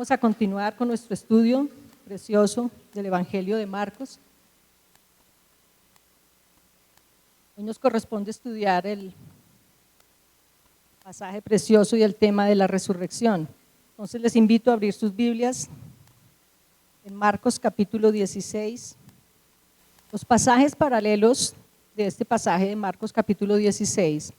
Vamos a continuar con nuestro estudio precioso del Evangelio de Marcos. Hoy nos corresponde estudiar el pasaje precioso y el tema de la resurrección. Entonces les invito a abrir sus Biblias en Marcos capítulo 16. Los pasajes paralelos de este pasaje de Marcos capítulo 16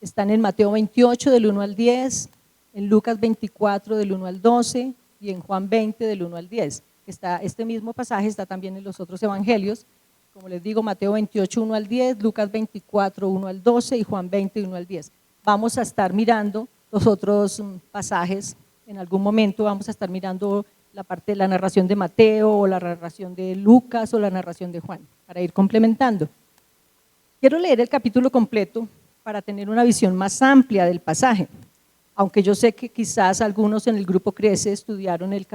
están en Mateo 28 del 1 al 10, en Lucas 24 del 1 al 12 y en Juan 20 del 1 al 10. Este mismo pasaje está también en los otros evangelios, como les digo, Mateo 28, 1 al 10, Lucas 24, 1 al 12 y Juan 20, 1 al 10. Vamos a estar mirando los otros pasajes, en algún momento vamos a estar mirando la parte de la narración de Mateo o la narración de Lucas o la narración de Juan, para ir complementando. Quiero leer el capítulo completo para tener una visión más amplia del pasaje, aunque yo sé que quizás algunos en el grupo Crece estudiaron el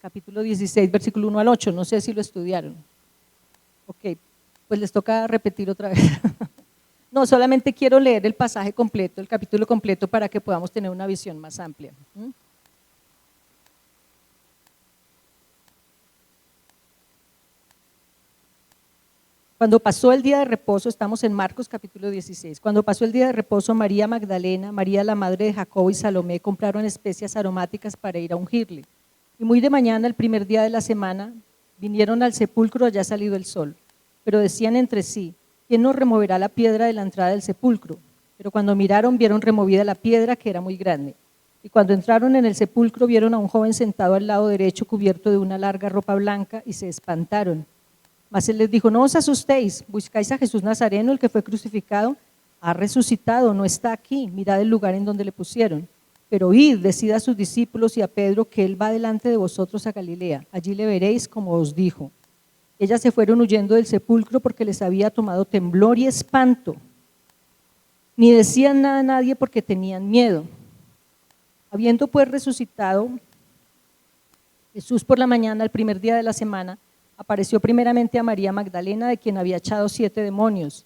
capítulo 16, versículo 1 al 8, no sé si lo estudiaron. Ok, pues les toca repetir otra vez. No, solamente quiero leer el pasaje completo, el capítulo completo, para que podamos tener una visión más amplia. Cuando pasó el día de reposo, estamos en Marcos capítulo 16, cuando pasó el día de reposo, María Magdalena, María la madre de Jacobo y Salomé compraron especias aromáticas para ir a ungirle. Y muy de mañana, el primer día de la semana, vinieron al sepulcro ya salido el sol, pero decían entre sí, ¿quién nos removerá la piedra de la entrada del sepulcro? Pero cuando miraron, vieron removida la piedra, que era muy grande. Y cuando entraron en el sepulcro, vieron a un joven sentado al lado derecho, cubierto de una larga ropa blanca, y se espantaron. Mas él les dijo, no os asustéis, buscáis a Jesús Nazareno, el que fue crucificado, ha resucitado, no está aquí, mirad el lugar en donde le pusieron. Pero id, decid a sus discípulos y a Pedro que él va delante de vosotros a Galilea, allí le veréis como os dijo. Ellas se fueron huyendo del sepulcro porque les había tomado temblor y espanto. Ni decían nada a nadie porque tenían miedo. Habiendo pues resucitado Jesús por la mañana, el primer día de la semana, apareció primeramente a María Magdalena, de quien había echado 7 demonios.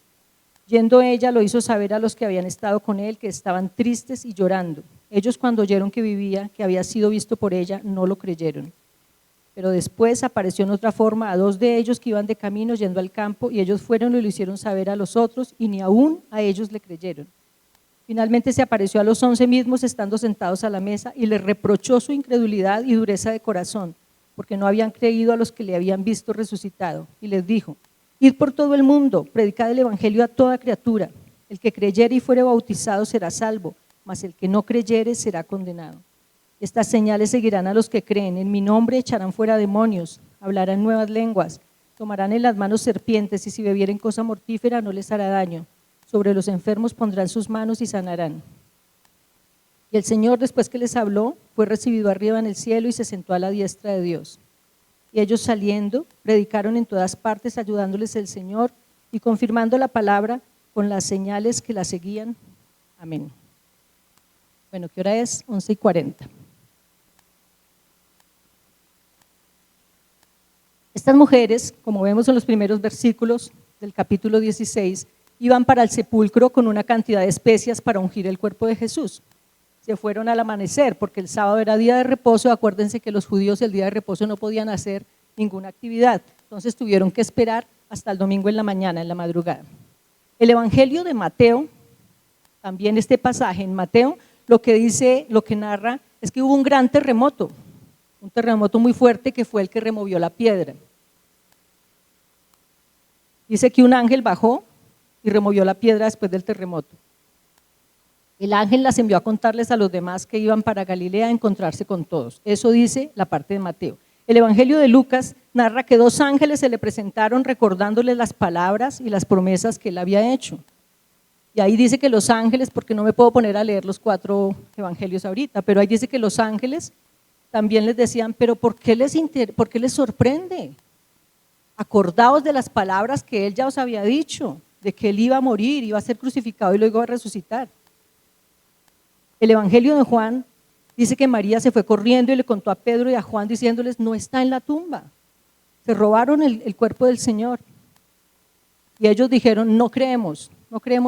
Yendo ella, lo hizo saber a los que habían estado con él, que estaban tristes y llorando. Ellos, cuando oyeron que vivía, que había sido visto por ella, no lo creyeron. Pero después apareció en otra forma a 2 de ellos que iban de camino yendo al campo, y ellos fueron y lo hicieron saber a los otros, y ni aún a ellos le creyeron. Finalmente se apareció a los 11 mismos, estando sentados a la mesa, y les reprochó su incredulidad y dureza de corazón, porque no habían creído a los que le habían visto resucitado. Y les dijo, id por todo el mundo, predicad el evangelio a toda criatura. El que creyere y fuere bautizado será salvo, mas el que no creyere será condenado. Estas señales seguirán a los que creen, en mi nombre echarán fuera demonios, hablarán nuevas lenguas, tomarán en las manos serpientes, y si bebieren cosa mortífera no les hará daño. Sobre los enfermos pondrán sus manos y sanarán. Y el Señor, después que les habló, fue recibido arriba en el cielo y se sentó a la diestra de Dios. Y ellos saliendo, predicaron en todas partes, ayudándoles el Señor y confirmando la palabra con las señales que la seguían. Amén. Bueno, ¿qué hora es? 11:40. Estas mujeres, como vemos en los primeros versículos del capítulo 16, iban para el sepulcro con una cantidad de especias para ungir el cuerpo de Jesús. Se fueron al amanecer, porque el sábado era día de reposo. Acuérdense que los judíos el día de reposo no podían hacer ninguna actividad, entonces tuvieron que esperar hasta el domingo en la mañana, en la madrugada. El Evangelio de Mateo, también este pasaje en Mateo, lo que dice, lo que narra, es que hubo un gran terremoto, un terremoto muy fuerte que fue el que removió la piedra. Dice que un ángel bajó y removió la piedra después del terremoto. El ángel las envió a contarles a los demás que iban para Galilea a encontrarse con todos. Eso dice la parte de Mateo. El Evangelio de Lucas narra que 2 ángeles se le presentaron recordándole las palabras y las promesas que él había hecho. Y ahí dice que los ángeles, porque no me puedo poner a leer los 4 evangelios ahorita, pero ahí dice que los ángeles también les decían, pero ¿por qué les sorprende? Acordaos de las palabras que él ya os había dicho, de que él iba a morir, iba a ser crucificado y luego iba a resucitar. El Evangelio de Juan dice que María se fue corriendo y le contó a Pedro y a Juan diciéndoles, no está en la tumba, se robaron el cuerpo del Señor. Y ellos dijeron, no creemos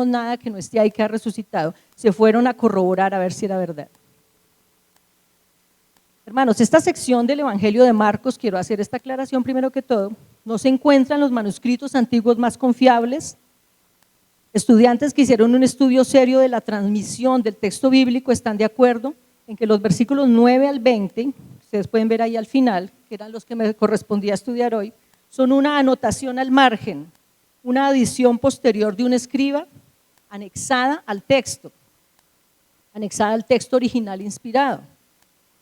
nada que no esté ahí, que ha resucitado. Se fueron a corroborar a ver si era verdad. Hermanos, esta sección del Evangelio de Marcos, quiero hacer esta aclaración primero que todo, no se encuentra en los manuscritos antiguos más confiables. Estudiantes que hicieron un estudio serio de la transmisión del texto bíblico están de acuerdo en que los versículos 9 al 20, ustedes pueden ver ahí al final, que eran los que me correspondía estudiar hoy, son una anotación al margen, una adición posterior de un escriba anexada al texto original inspirado.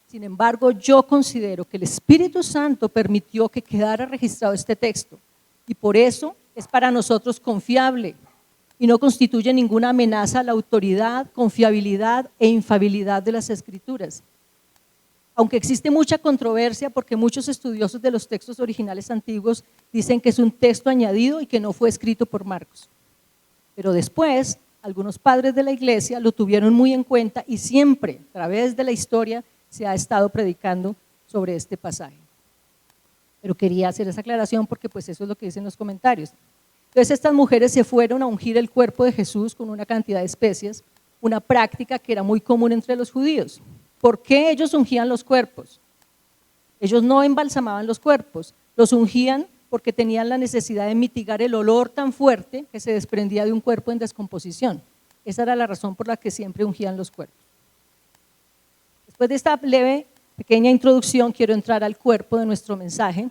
Sin embargo, yo considero que el Espíritu Santo permitió que quedara registrado este texto y por eso es para nosotros confiable y no constituye ninguna amenaza a la autoridad, confiabilidad e infalibilidad de las Escrituras. Aunque existe mucha controversia porque muchos estudiosos de los textos originales antiguos dicen que es un texto añadido y que no fue escrito por Marcos. Pero después, algunos padres de la iglesia lo tuvieron muy en cuenta y siempre, a través de la historia, se ha estado predicando sobre este pasaje. Pero quería hacer esa aclaración porque pues eso es lo que dicen los comentarios. Entonces estas mujeres se fueron a ungir el cuerpo de Jesús con una cantidad de especias, una práctica que era muy común entre los judíos. ¿Por qué ellos ungían los cuerpos? Ellos no embalsamaban los cuerpos, los ungían porque tenían la necesidad de mitigar el olor tan fuerte que se desprendía de un cuerpo en descomposición. Esa era la razón por la que siempre ungían los cuerpos. Después de esta pequeña introducción, quiero entrar al cuerpo de nuestro mensaje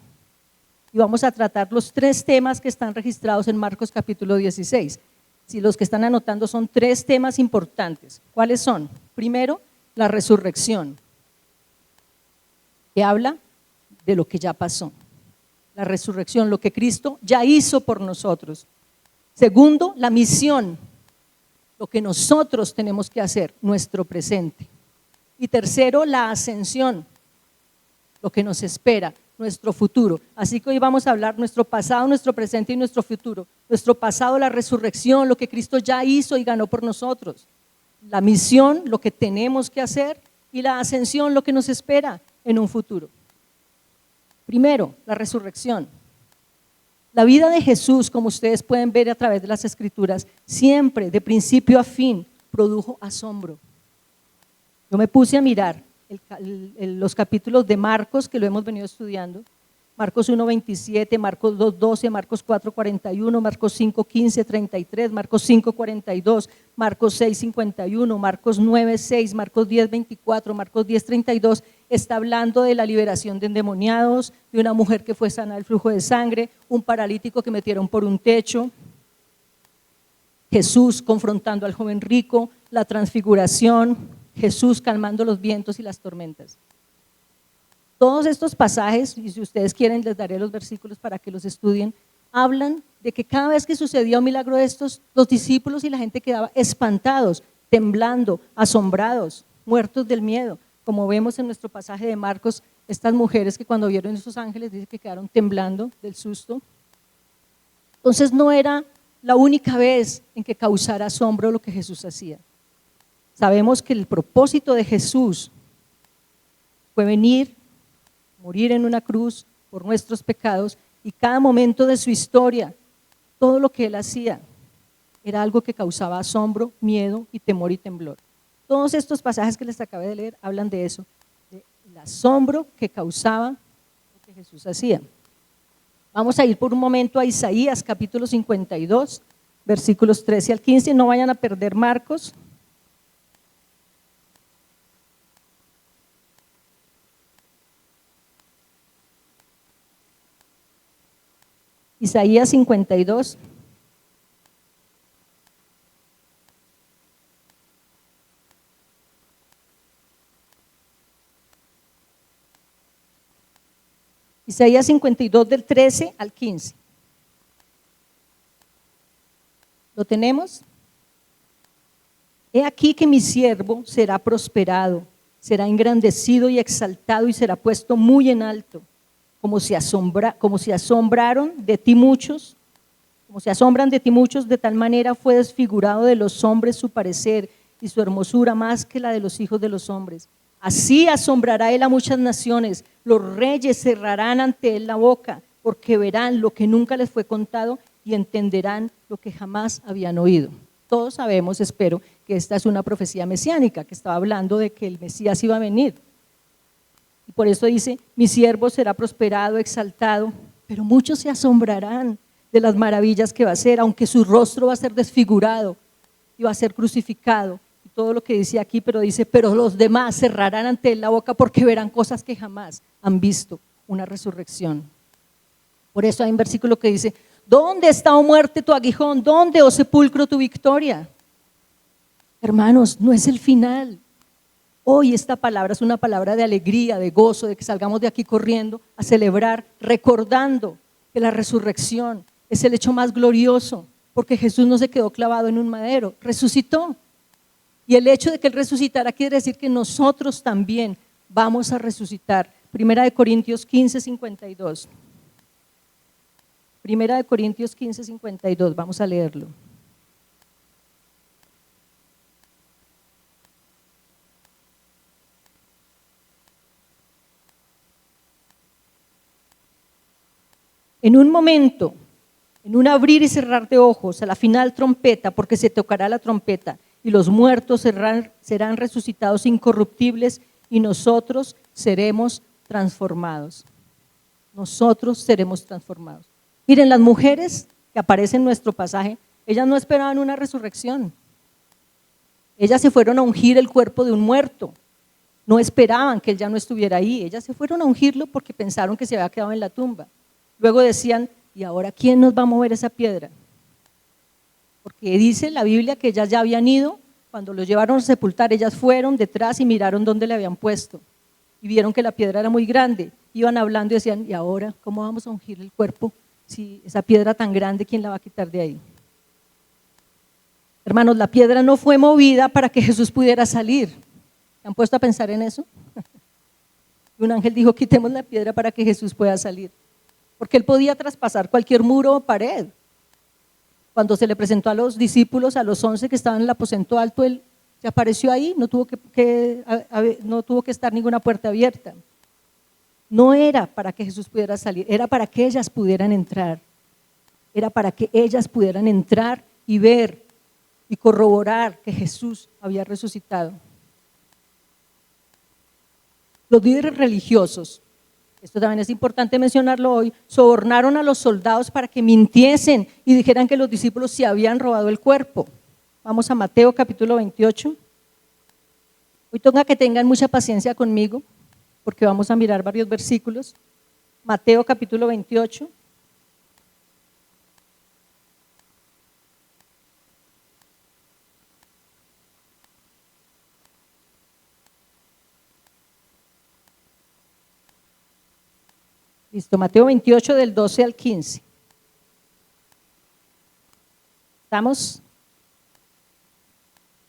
y vamos a tratar los 3 temas que están registrados en Marcos capítulo 16. Si los que están anotando son 3 temas importantes, ¿cuáles son? Primero, la resurrección, que habla de lo que ya pasó. La resurrección, lo que Cristo ya hizo por nosotros. Segundo, la misión, lo que nosotros tenemos que hacer, nuestro presente. Y tercero, la ascensión, lo que nos espera, nuestro futuro. Así que hoy vamos a hablar nuestro pasado, nuestro presente y nuestro futuro. Nuestro pasado, la resurrección, lo que Cristo ya hizo y ganó por nosotros. La misión, lo que tenemos que hacer, y la ascensión, lo que nos espera en un futuro. Primero, la resurrección. La vida de Jesús, como ustedes pueden ver a través de las Escrituras, siempre, de principio a fin, produjo asombro. Yo me puse a mirar los capítulos de Marcos, que lo hemos venido estudiando, Marcos 1:27, Marcos 2:12, Marcos 4:41, Marcos 5:15, 33, Marcos 5:42, Marcos 6:51, Marcos 9:6, Marcos 10:24, Marcos 10:32, está hablando de la liberación de endemoniados, de una mujer que fue sana del flujo de sangre, un paralítico que metieron por un techo, Jesús confrontando al joven rico, la transfiguración, Jesús calmando los vientos y las tormentas. Todos estos pasajes, y si ustedes quieren les daré los versículos para que los estudien, hablan de que cada vez que sucedía un milagro de estos, los discípulos y la gente quedaba espantados, temblando, asombrados, muertos del miedo. Como vemos en nuestro pasaje de Marcos, estas mujeres que cuando vieron esos ángeles dicen que quedaron temblando del susto. Entonces no era la única vez en que causara asombro lo que Jesús hacía. Sabemos que el propósito de Jesús fue venir, morir en una cruz por nuestros pecados y cada momento de su historia, todo lo que Él hacía era algo que causaba asombro, miedo y temor y temblor. Todos estos pasajes que les acabé de leer hablan de eso, del asombro que causaba lo que Jesús hacía. Vamos a ir por un momento a Isaías capítulo 52, versículos 13 al 15, no vayan a perder Marcos. Isaías 52. Isaías 52 del 13 al 15. ¿Lo tenemos? He aquí que mi siervo será prosperado, será engrandecido y exaltado y será puesto muy en alto. Como se asombran de ti muchos, de tal manera fue desfigurado de los hombres su parecer y su hermosura más que la de los hijos de los hombres. Así asombrará él a muchas naciones, los reyes cerrarán ante él la boca, porque verán lo que nunca les fue contado y entenderán lo que jamás habían oído. Todos sabemos, espero, que esta es una profecía mesiánica, que estaba hablando de que el Mesías iba a venir. Por eso dice, mi siervo será prosperado, exaltado, pero muchos se asombrarán de las maravillas que va a hacer, aunque su rostro va a ser desfigurado y va a ser crucificado. Y todo lo que dice aquí, pero dice, pero los demás cerrarán ante él la boca porque verán cosas que jamás han visto, una resurrección. Por eso hay un versículo que dice, ¿dónde está, oh muerte, tu aguijón? ¿Dónde, oh sepulcro, tu victoria? Hermanos, no es el final. Hoy esta palabra es una palabra de alegría, de gozo, de que salgamos de aquí corriendo a celebrar, recordando que la resurrección es el hecho más glorioso, porque Jesús no se quedó clavado en un madero, resucitó. Y el hecho de que Él resucitara quiere decir que nosotros también vamos a resucitar. Primera de Corintios 15, 52. Primera de Corintios 15, 52, vamos a leerlo. En un momento, en un abrir y cerrar de ojos, a la final trompeta, porque se tocará la trompeta, y los muertos serán resucitados incorruptibles, y nosotros seremos transformados. Nosotros seremos transformados. Miren, las mujeres que aparecen en nuestro pasaje, ellas no esperaban una resurrección. Ellas se fueron a ungir el cuerpo de un muerto. No esperaban que él ya no estuviera ahí. Ellas se fueron a ungirlo porque pensaron que se había quedado en la tumba. Luego decían, ¿y ahora quién nos va a mover esa piedra? Porque dice la Biblia que ellas ya habían ido, cuando los llevaron a sepultar, ellas fueron detrás y miraron dónde le habían puesto. Y vieron que la piedra era muy grande. Iban hablando y decían, ¿y ahora cómo vamos a ungir el cuerpo? Si esa piedra tan grande, ¿quién la va a quitar de ahí? Hermanos, la piedra no fue movida para que Jesús pudiera salir. ¿Se han puesto a pensar en eso? Y un ángel dijo, quitemos la piedra para que Jesús pueda salir. Porque él podía traspasar cualquier muro o pared. Cuando se le presentó a los discípulos, a los 11 que estaban en el aposento alto, él se apareció ahí, no tuvo que estar ninguna puerta abierta. No era para que Jesús pudiera salir, era para que ellas pudieran entrar. Era para que ellas pudieran entrar y ver y corroborar que Jesús había resucitado. Los líderes religiosos, esto también es importante mencionarlo hoy, sobornaron a los soldados para que mintiesen y dijeran que los discípulos se habían robado el cuerpo. Vamos a Mateo capítulo 28. Hoy toca que tengan mucha paciencia conmigo, porque vamos a mirar varios versículos. Mateo capítulo 28. Listo, Mateo 28 del 12 al 15. ¿Estamos?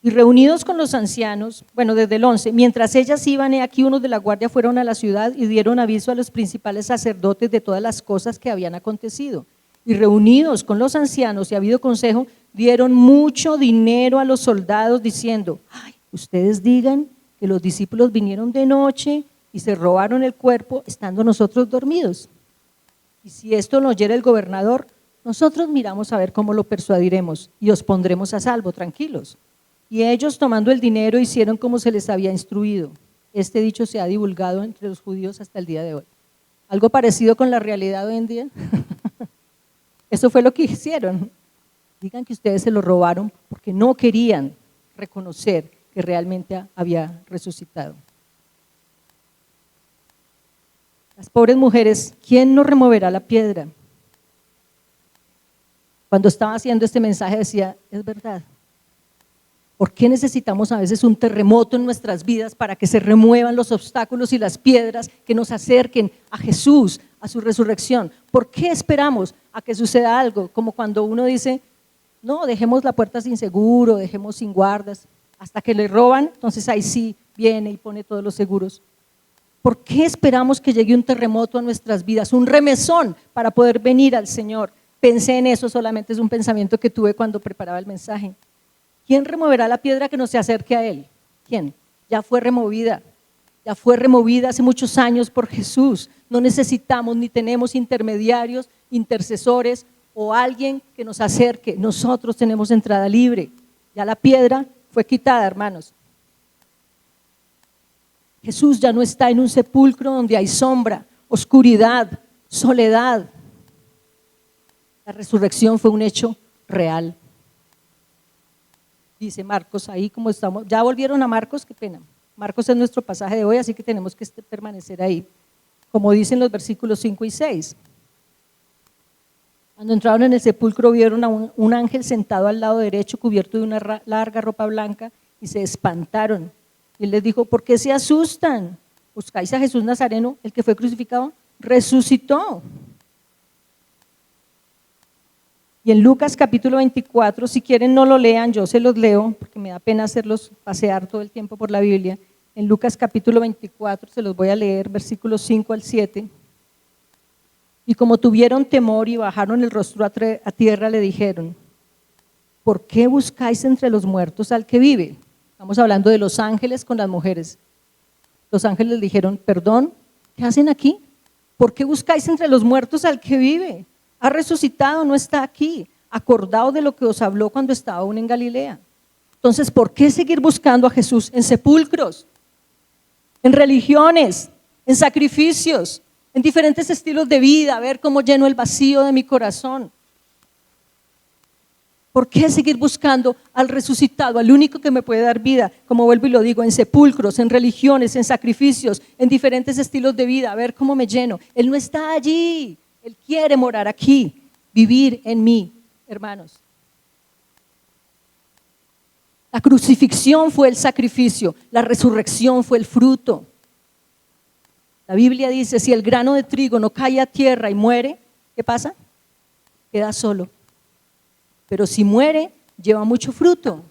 Y reunidos con los ancianos, bueno, desde el 11, mientras ellas iban, he aquí unos de la guardia fueron a la ciudad y dieron aviso a los principales sacerdotes de todas las cosas que habían acontecido. Y reunidos con los ancianos y habido consejo, dieron mucho dinero a los soldados diciendo, ay, ustedes digan que los discípulos vinieron de noche y se robaron el cuerpo estando nosotros dormidos. Y si esto lo oyera el gobernador, nosotros miramos a ver cómo lo persuadiremos y os pondremos a salvo, tranquilos. Y ellos, tomando el dinero, hicieron como se les había instruido. Este dicho se ha divulgado entre los judíos hasta el día de hoy. ¿Algo parecido con la realidad hoy en día? Eso fue lo que hicieron. Digan que ustedes se lo robaron porque no querían reconocer que realmente había resucitado. Las pobres mujeres, ¿quién nos removerá la piedra? Cuando estaba haciendo este mensaje decía, es verdad. ¿Por qué necesitamos a veces un terremoto en nuestras vidas para que se remuevan los obstáculos y las piedras que nos acerquen a Jesús, a su resurrección? ¿Por qué esperamos a que suceda algo? Como cuando uno dice, no, dejemos la puerta sin seguro, dejemos sin guardas, hasta que le roban, entonces ahí sí viene y pone todos los seguros. ¿Por qué esperamos que llegue un terremoto a nuestras vidas, un remesón para poder venir al Señor? Pensé en eso, solamente es un pensamiento que tuve cuando preparaba el mensaje. ¿Quién removerá la piedra que no se acerque a Él? ¿Quién? Ya fue removida hace muchos años por Jesús. No necesitamos ni tenemos intermediarios, intercesores o alguien que nos acerque. Nosotros tenemos entrada libre. Ya la piedra fue quitada, hermanos. Jesús ya no está en un sepulcro donde hay sombra, oscuridad, soledad. La resurrección fue un hecho real. Dice Marcos ahí como estamos. ¿Ya volvieron a Marcos? Qué pena. Marcos es nuestro pasaje de hoy, así que tenemos que permanecer ahí. Como dicen los versículos 5 y 6. Cuando entraron en el sepulcro vieron a un ángel sentado al lado derecho cubierto de una larga ropa blanca y se espantaron. Y él les dijo, ¿por qué se asustan? ¿Buscáis a Jesús Nazareno, el que fue crucificado? Resucitó. Y en Lucas capítulo 24, si quieren no lo lean, yo se los leo, porque me da pena hacerlos pasear todo el tiempo por la Biblia. En Lucas capítulo 24, se los voy a leer, versículos 5 al 7. Y como tuvieron temor y bajaron el rostro a tierra, le dijeron, ¿por qué buscáis entre los muertos al que vive? Estamos hablando de los ángeles con las mujeres. Los ángeles les dijeron, perdón, ¿qué hacen aquí? ¿Por qué buscáis entre los muertos al que vive? Ha resucitado, no está aquí. Acordaos de lo que os habló cuando estaba aún en Galilea. Entonces, ¿por qué seguir buscando a Jesús en sepulcros, en religiones, en sacrificios, en diferentes estilos de vida, a ver cómo lleno el vacío de mi corazón? ¿Por qué seguir buscando al resucitado, al único que me puede dar vida? Como vuelvo y lo digo, en sepulcros, en religiones, en sacrificios, en diferentes estilos de vida, a ver cómo me lleno. Él no está allí, Él quiere morar aquí, vivir en mí, hermanos. La crucifixión fue el sacrificio, la resurrección fue el fruto. La Biblia dice, si el grano de trigo no cae a tierra y muere, ¿qué pasa? Queda solo. Pero si muere, lleva mucho fruto.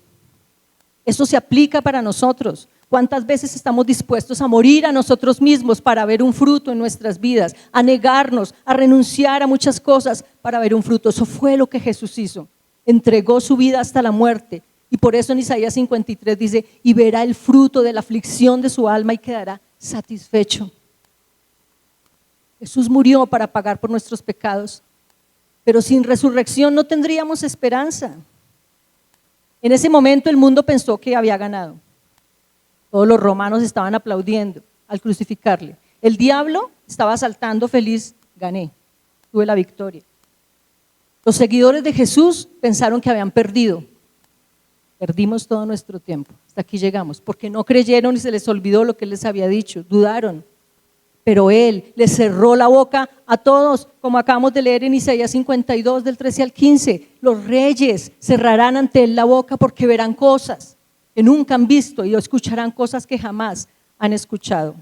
Eso se aplica para nosotros. ¿Cuántas veces estamos dispuestos a morir a nosotros mismos para ver un fruto en nuestras vidas? A negarnos, a renunciar a muchas cosas para ver un fruto. Eso fue lo que Jesús hizo. Entregó su vida hasta la muerte. Y por eso en Isaías 53 dice, y verá el fruto de la aflicción de su alma y quedará satisfecho. Jesús murió para pagar por nuestros pecados, pero sin resurrección no tendríamos esperanza. En ese momento el mundo pensó que había ganado. Todos los romanos estaban aplaudiendo al crucificarle. El diablo estaba saltando feliz, gané, tuve la victoria. Los seguidores de Jesús pensaron que habían perdido. Perdimos todo nuestro tiempo, hasta aquí llegamos, porque no creyeron y se les olvidó lo que Él les había dicho, dudaron. Pero Él les cerró la boca a todos, como acabamos de leer en Isaías 52, del 13 al 15. Los reyes cerrarán ante Él la boca porque verán cosas que nunca han visto y escucharán cosas que jamás han escuchado.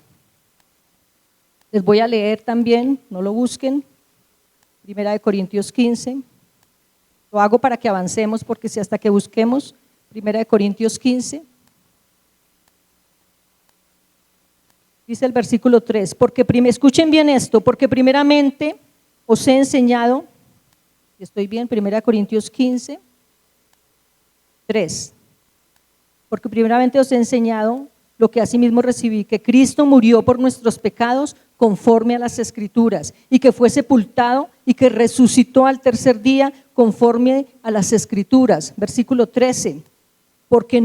Les voy a leer también, no lo busquen, 1 Corintios 15. Lo hago para que avancemos, porque si hasta que busquemos 1 Corintios 15. Dice el versículo 3, escuchen bien esto, porque primeramente os he enseñado, estoy bien, 1 Corintios 15, 3, porque primeramente os he enseñado lo que asimismo recibí, que Cristo murió por nuestros pecados conforme a las Escrituras, y que fue sepultado y que resucitó al tercer día conforme a las Escrituras. Versículo 13, porque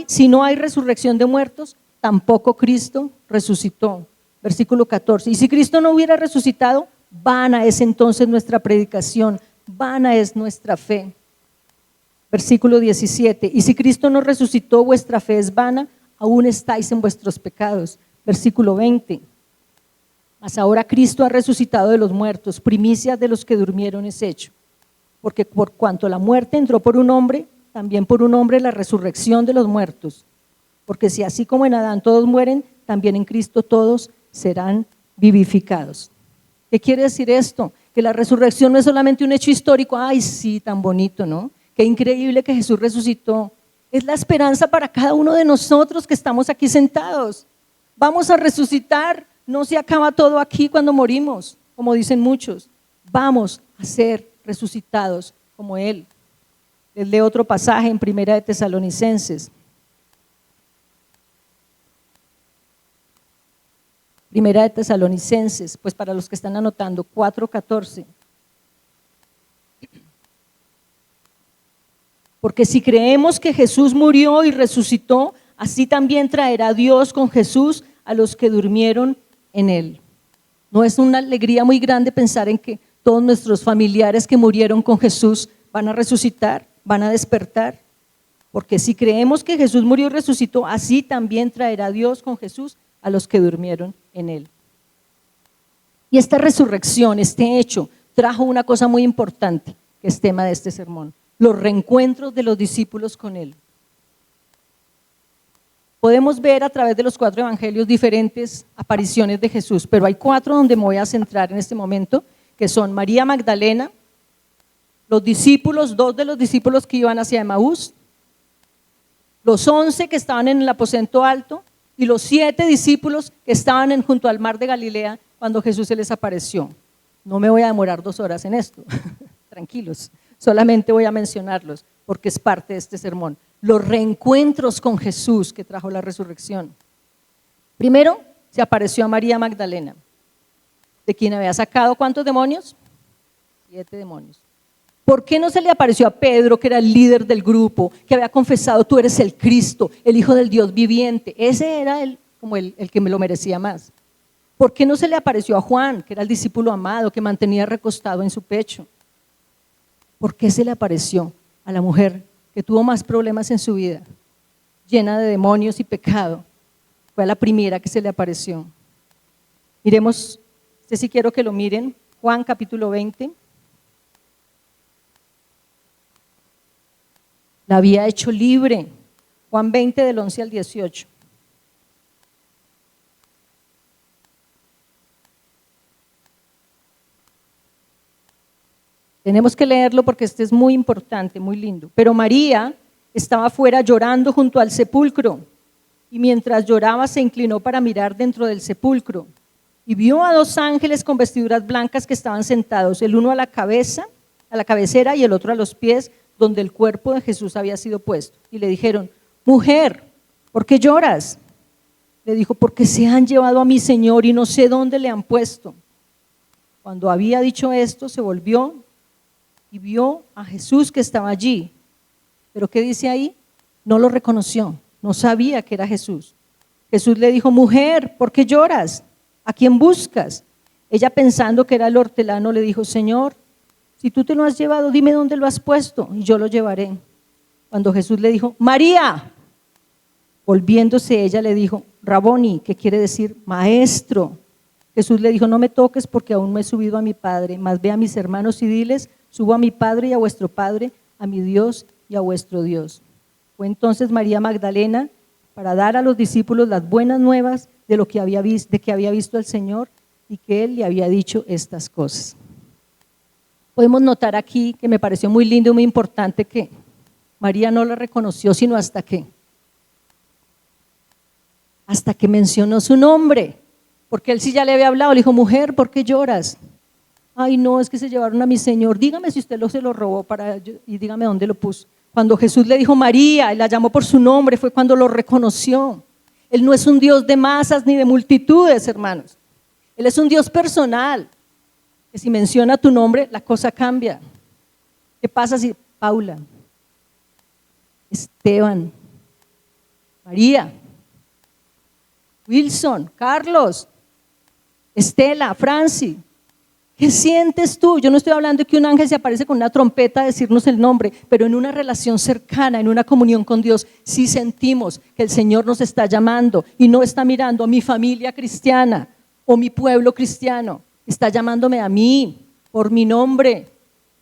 si no hay resurrección de muertos, tampoco Cristo resucitó. Versículo 14, y si Cristo no hubiera resucitado, vana es entonces nuestra predicación, vana es nuestra fe. Versículo 17, y si Cristo no resucitó, vuestra fe es vana, aún estáis en vuestros pecados. Versículo 20, mas ahora Cristo ha resucitado de los muertos, primicia de los que durmieron es hecho, porque por cuanto la muerte entró por un hombre, también por un hombre la resurrección de los muertos. Porque si así como en Adán todos mueren, también en Cristo todos serán vivificados. ¿Qué quiere decir esto? Que la resurrección no es solamente un hecho histórico, ay sí, tan bonito, ¿no? Qué increíble que Jesús resucitó. Es la esperanza para cada uno de nosotros que estamos aquí sentados. Vamos a resucitar, no se acaba todo aquí cuando morimos, como dicen muchos. Vamos a ser resucitados como Él. Les leo otro pasaje en 1 de Tesalonicenses. 1 de Tesalonicenses, pues para los que están anotando, 4:14. Porque si creemos que Jesús murió y resucitó, así también traerá Dios con Jesús a los que durmieron en él. ¿No es una alegría muy grande pensar en que todos nuestros familiares que murieron con Jesús van a resucitar, van a despertar? Porque si creemos que Jesús murió y resucitó, así también traerá Dios con Jesús a los que durmieron en él. Y esta resurrección, este hecho, trajo una cosa muy importante, que es tema de este sermón: los reencuentros de los discípulos con él. Podemos ver a través de los 4 evangelios diferentes apariciones de Jesús, pero hay 4 donde me voy a centrar en este momento, que son María Magdalena, los discípulos, 2 de los discípulos que iban hacia Emaús, los 11 que estaban en el aposento alto y los 7 discípulos que estaban junto al mar de Galilea cuando Jesús se les apareció. No me voy a demorar 2 horas en esto, tranquilos, solamente voy a mencionarlos porque es parte de este sermón. Los reencuentros con Jesús que trajo la resurrección. Primero, se apareció a María Magdalena, de quien había sacado ¿cuántos demonios? 7 demonios. ¿Por qué no se le apareció a Pedro, que era el líder del grupo, que había confesado: tú eres el Cristo, el Hijo del Dios viviente? Ese era como el que me lo merecía más. ¿Por qué no se le apareció a Juan, que era el discípulo amado, que mantenía recostado en su pecho? ¿Por qué se le apareció a la mujer que tuvo más problemas en su vida, llena de demonios y pecado? Fue a la primera que se le apareció. Miremos, sí quiero que lo miren, Juan capítulo 20. La había hecho libre, Juan 20 del 11 al 18. Tenemos que leerlo porque este es muy importante, muy lindo. Pero María estaba afuera llorando junto al sepulcro, y mientras lloraba se inclinó para mirar dentro del sepulcro y vio a 2 ángeles con vestiduras blancas que estaban sentados, el uno a la cabecera y el otro a los pies, donde el cuerpo de Jesús había sido puesto. Y le dijeron: mujer, ¿por qué lloras? Le dijo: porque se han llevado a mi Señor y no sé dónde le han puesto. Cuando había dicho esto, se volvió y vio a Jesús que estaba allí. ¿Pero qué dice ahí? No lo reconoció, no sabía que era Jesús. Jesús le dijo: mujer, ¿por qué lloras? ¿A quién buscas? Ella, pensando que era el hortelano, le dijo: Señor, si tú te lo has llevado, dime dónde lo has puesto y yo lo llevaré. Cuando Jesús le dijo: María, volviéndose ella le dijo: Raboni, que quiere decir maestro. Jesús le dijo: no me toques, porque aún no he subido a mi Padre, mas ve a mis hermanos y diles: subo a mi Padre y a vuestro Padre, a mi Dios y a vuestro Dios. Fue entonces María Magdalena para dar a los discípulos las buenas nuevas de lo que había visto al Señor y que Él le había dicho estas cosas. Podemos notar aquí, que me pareció muy lindo y muy importante, que María no la reconoció sino hasta que mencionó su nombre, porque Él sí ya le había hablado. Le dijo: mujer, ¿por qué lloras? Ay, no, es que se llevaron a mi Señor, dígame si usted se lo robó y dígame dónde lo puso. Cuando Jesús le dijo María y la llamó por su nombre, fue cuando lo reconoció. Él no es un Dios de masas ni de multitudes, hermanos. Él es un Dios personal, que si menciona tu nombre, la cosa cambia. ¿Qué pasa si Paula, Esteban, María, Wilson, Carlos, Estela, Franci? ¿Qué sientes tú? Yo no estoy hablando de que un ángel se aparece con una trompeta a decirnos el nombre, pero en una relación cercana, en una comunión con Dios, sí sentimos que el Señor nos está llamando y no está mirando a mi familia cristiana o mi pueblo cristiano. Está llamándome a mí por mi nombre,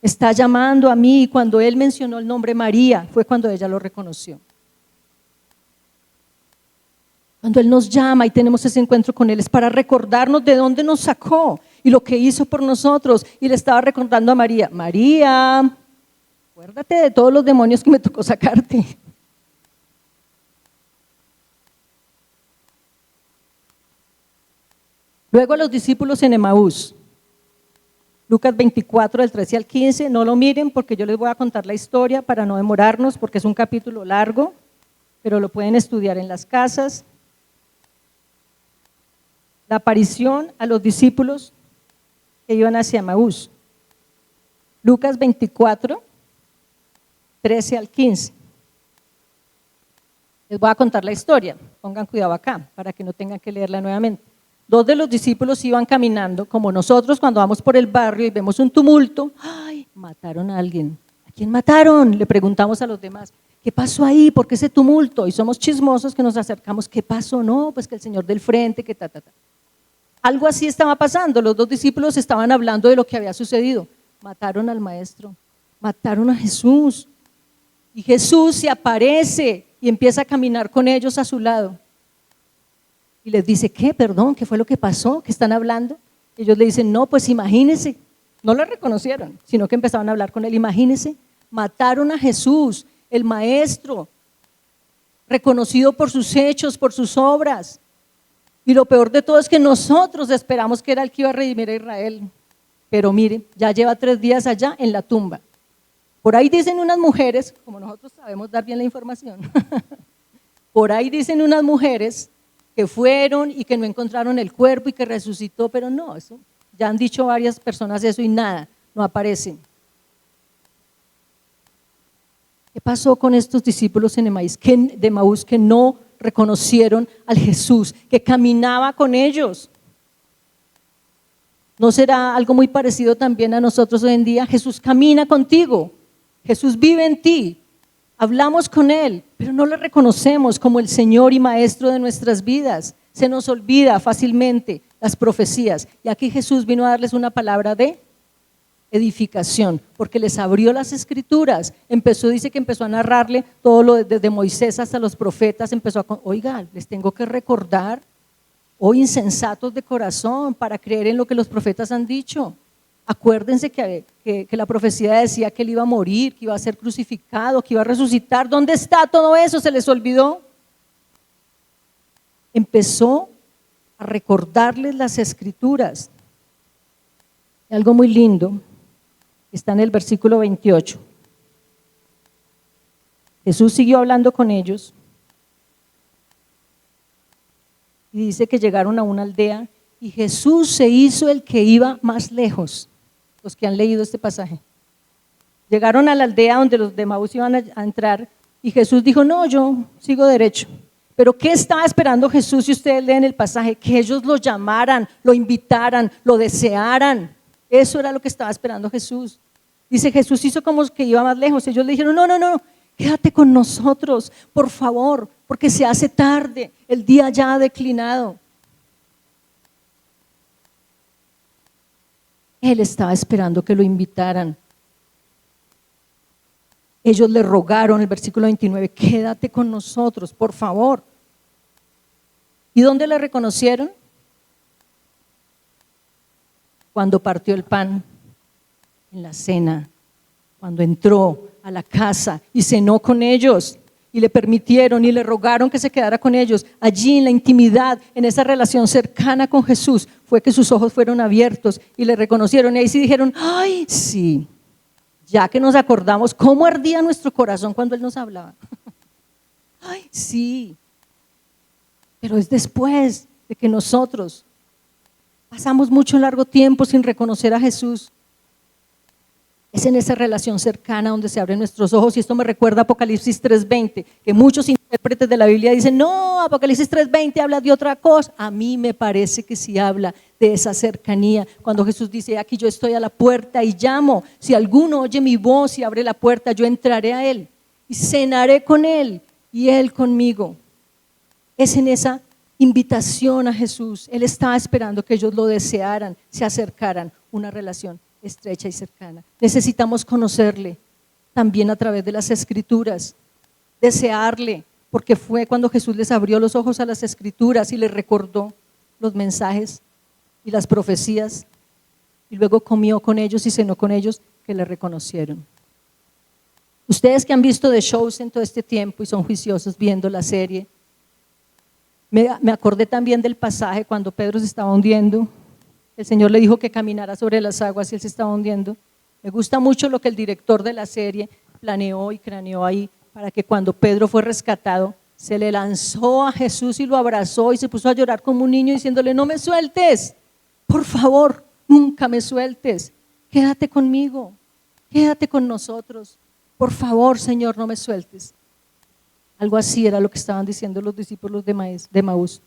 está llamando a mí. Y cuando Él mencionó el nombre María, fue cuando ella lo reconoció. Cuando Él nos llama y tenemos ese encuentro con Él, es para recordarnos de dónde nos sacó y lo que hizo por nosotros. Y le estaba recordando a María: María, acuérdate de todos los demonios que me tocó sacarte. Luego los discípulos en Emaús, Lucas 24 del 13 al 15, no lo miren porque yo les voy a contar la historia para no demorarnos, porque es un capítulo largo, pero lo pueden estudiar en las casas. La aparición a los discípulos que iban hacia Emaús. Lucas 24, 13 al 15. Les voy a contar la historia, pongan cuidado acá, para que no tengan que leerla nuevamente. 2 de los discípulos iban caminando, como nosotros cuando vamos por el barrio y vemos un tumulto. ¡Ay! Mataron a alguien. ¿A quién mataron? Le preguntamos a los demás. ¿Qué pasó ahí? ¿Por qué ese tumulto? Y somos chismosos que nos acercamos. ¿Qué pasó? No, pues que el señor del frente, que ta. Algo así estaba pasando. Los 2 discípulos estaban hablando de lo que había sucedido. Mataron al maestro, mataron a Jesús. Y Jesús se aparece y empieza a caminar con ellos a su lado. Y les dice, ¿qué? Perdón, ¿qué fue lo que pasó? ¿Qué están hablando? Ellos le dicen, no, pues imagínense. No lo reconocieron, sino que empezaron a hablar con él. Imagínense, mataron a Jesús, el maestro, reconocido por sus hechos, por sus obras. Y lo peor de todo es que nosotros esperamos que era el que iba a redimir a Israel. Pero mire, ya lleva 3 días allá en la tumba. Por ahí dicen unas mujeres, como nosotros sabemos dar bien la información, por ahí dicen unas mujeres que fueron y que no encontraron el cuerpo y que resucitó, pero no, eso ya han dicho varias personas eso y nada, no aparece. ¿Qué pasó con estos discípulos de Emaús que no reconocieron al Jesús que caminaba con ellos? ¿No será algo muy parecido también a nosotros hoy en día? Jesús camina contigo, Jesús vive en ti, hablamos con Él, pero no le reconocemos como el Señor y Maestro de nuestras vidas. Se nos olvida fácilmente las profecías. Y aquí Jesús vino a darles una palabra de edificación, porque les abrió las escrituras, dice que empezó a narrarle todo lo desde Moisés hasta los profetas, oiga, les tengo que recordar, oh insensatos de corazón, para creer en lo que los profetas han dicho. Acuérdense que la profecía decía que él iba a morir, que iba a ser crucificado, que iba a resucitar. ¿Dónde está todo eso? ¿Se les olvidó? Empezó a recordarles las escrituras. Algo muy lindo está en el versículo 28. Jesús siguió hablando con ellos y dice que llegaron a una aldea y Jesús se hizo el que iba más lejos. Los que han leído este pasaje. Llegaron a la aldea donde los de Emaús iban a entrar y Jesús dijo, no, yo sigo derecho. Pero ¿qué estaba esperando Jesús si ustedes leen el pasaje? Que ellos lo llamaran, lo invitaran, lo desearan. Eso era lo que estaba esperando Jesús. Dice, Jesús hizo como que iba más lejos. Ellos le dijeron, no, quédate con nosotros, por favor, porque se hace tarde, el día ya ha declinado. Él estaba esperando que lo invitaran. Ellos le rogaron, el versículo 29, quédate con nosotros, por favor. ¿Y dónde le reconocieron? Cuando partió el pan en la cena, cuando entró a la casa y cenó con ellos y le permitieron y le rogaron que se quedara con ellos. Allí en la intimidad, en esa relación cercana con Jesús, fue que sus ojos fueron abiertos y le reconocieron. Y ahí sí dijeron, ay, sí, ya que nos acordamos cómo ardía nuestro corazón cuando Él nos hablaba. Ay, sí, pero es después de que nosotros pasamos mucho largo tiempo sin reconocer a Jesús. Es en esa relación cercana donde se abren nuestros ojos, y esto me recuerda a Apocalipsis 3:20, que muchos intérpretes de la Biblia dicen, no, Apocalipsis 3:20 habla de otra cosa. A mí me parece que sí habla de esa cercanía, cuando Jesús dice, aquí yo estoy a la puerta y llamo, si alguno oye mi voz y abre la puerta, yo entraré a él y cenaré con él y él conmigo. Es en esa invitación a Jesús. Él estaba esperando que ellos lo desearan, se acercaran, una relación estrecha y cercana. Necesitamos conocerle también a través de las escrituras, desearle, porque fue cuando Jesús les abrió los ojos a las escrituras y les recordó los mensajes y las profecías, y luego comió con ellos y cenó con ellos, que le reconocieron. Ustedes que han visto The Chosen todo este tiempo y son juiciosos viendo la serie, me acordé también del pasaje cuando Pedro se estaba hundiendo. El Señor le dijo que caminara sobre las aguas y él se estaba hundiendo. Me gusta mucho lo que el director de la serie planeó y craneó ahí, para que cuando Pedro fue rescatado, se le lanzó a Jesús y lo abrazó y se puso a llorar como un niño diciéndole, no me sueltes, por favor, nunca me sueltes, quédate conmigo, quédate con nosotros, por favor, Señor, no me sueltes. Algo así era lo que estaban diciendo los discípulos de Maús,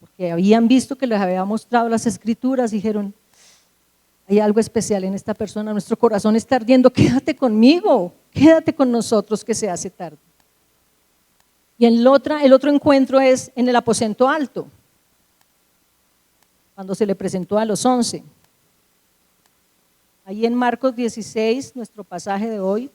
porque habían visto que les había mostrado las escrituras, dijeron, hay algo especial en esta persona, nuestro corazón está ardiendo, quédate conmigo, quédate con nosotros que se hace tarde. Y el otro encuentro es en el aposento alto, cuando se le presentó a los 11. Ahí en Marcos 16, nuestro pasaje de hoy,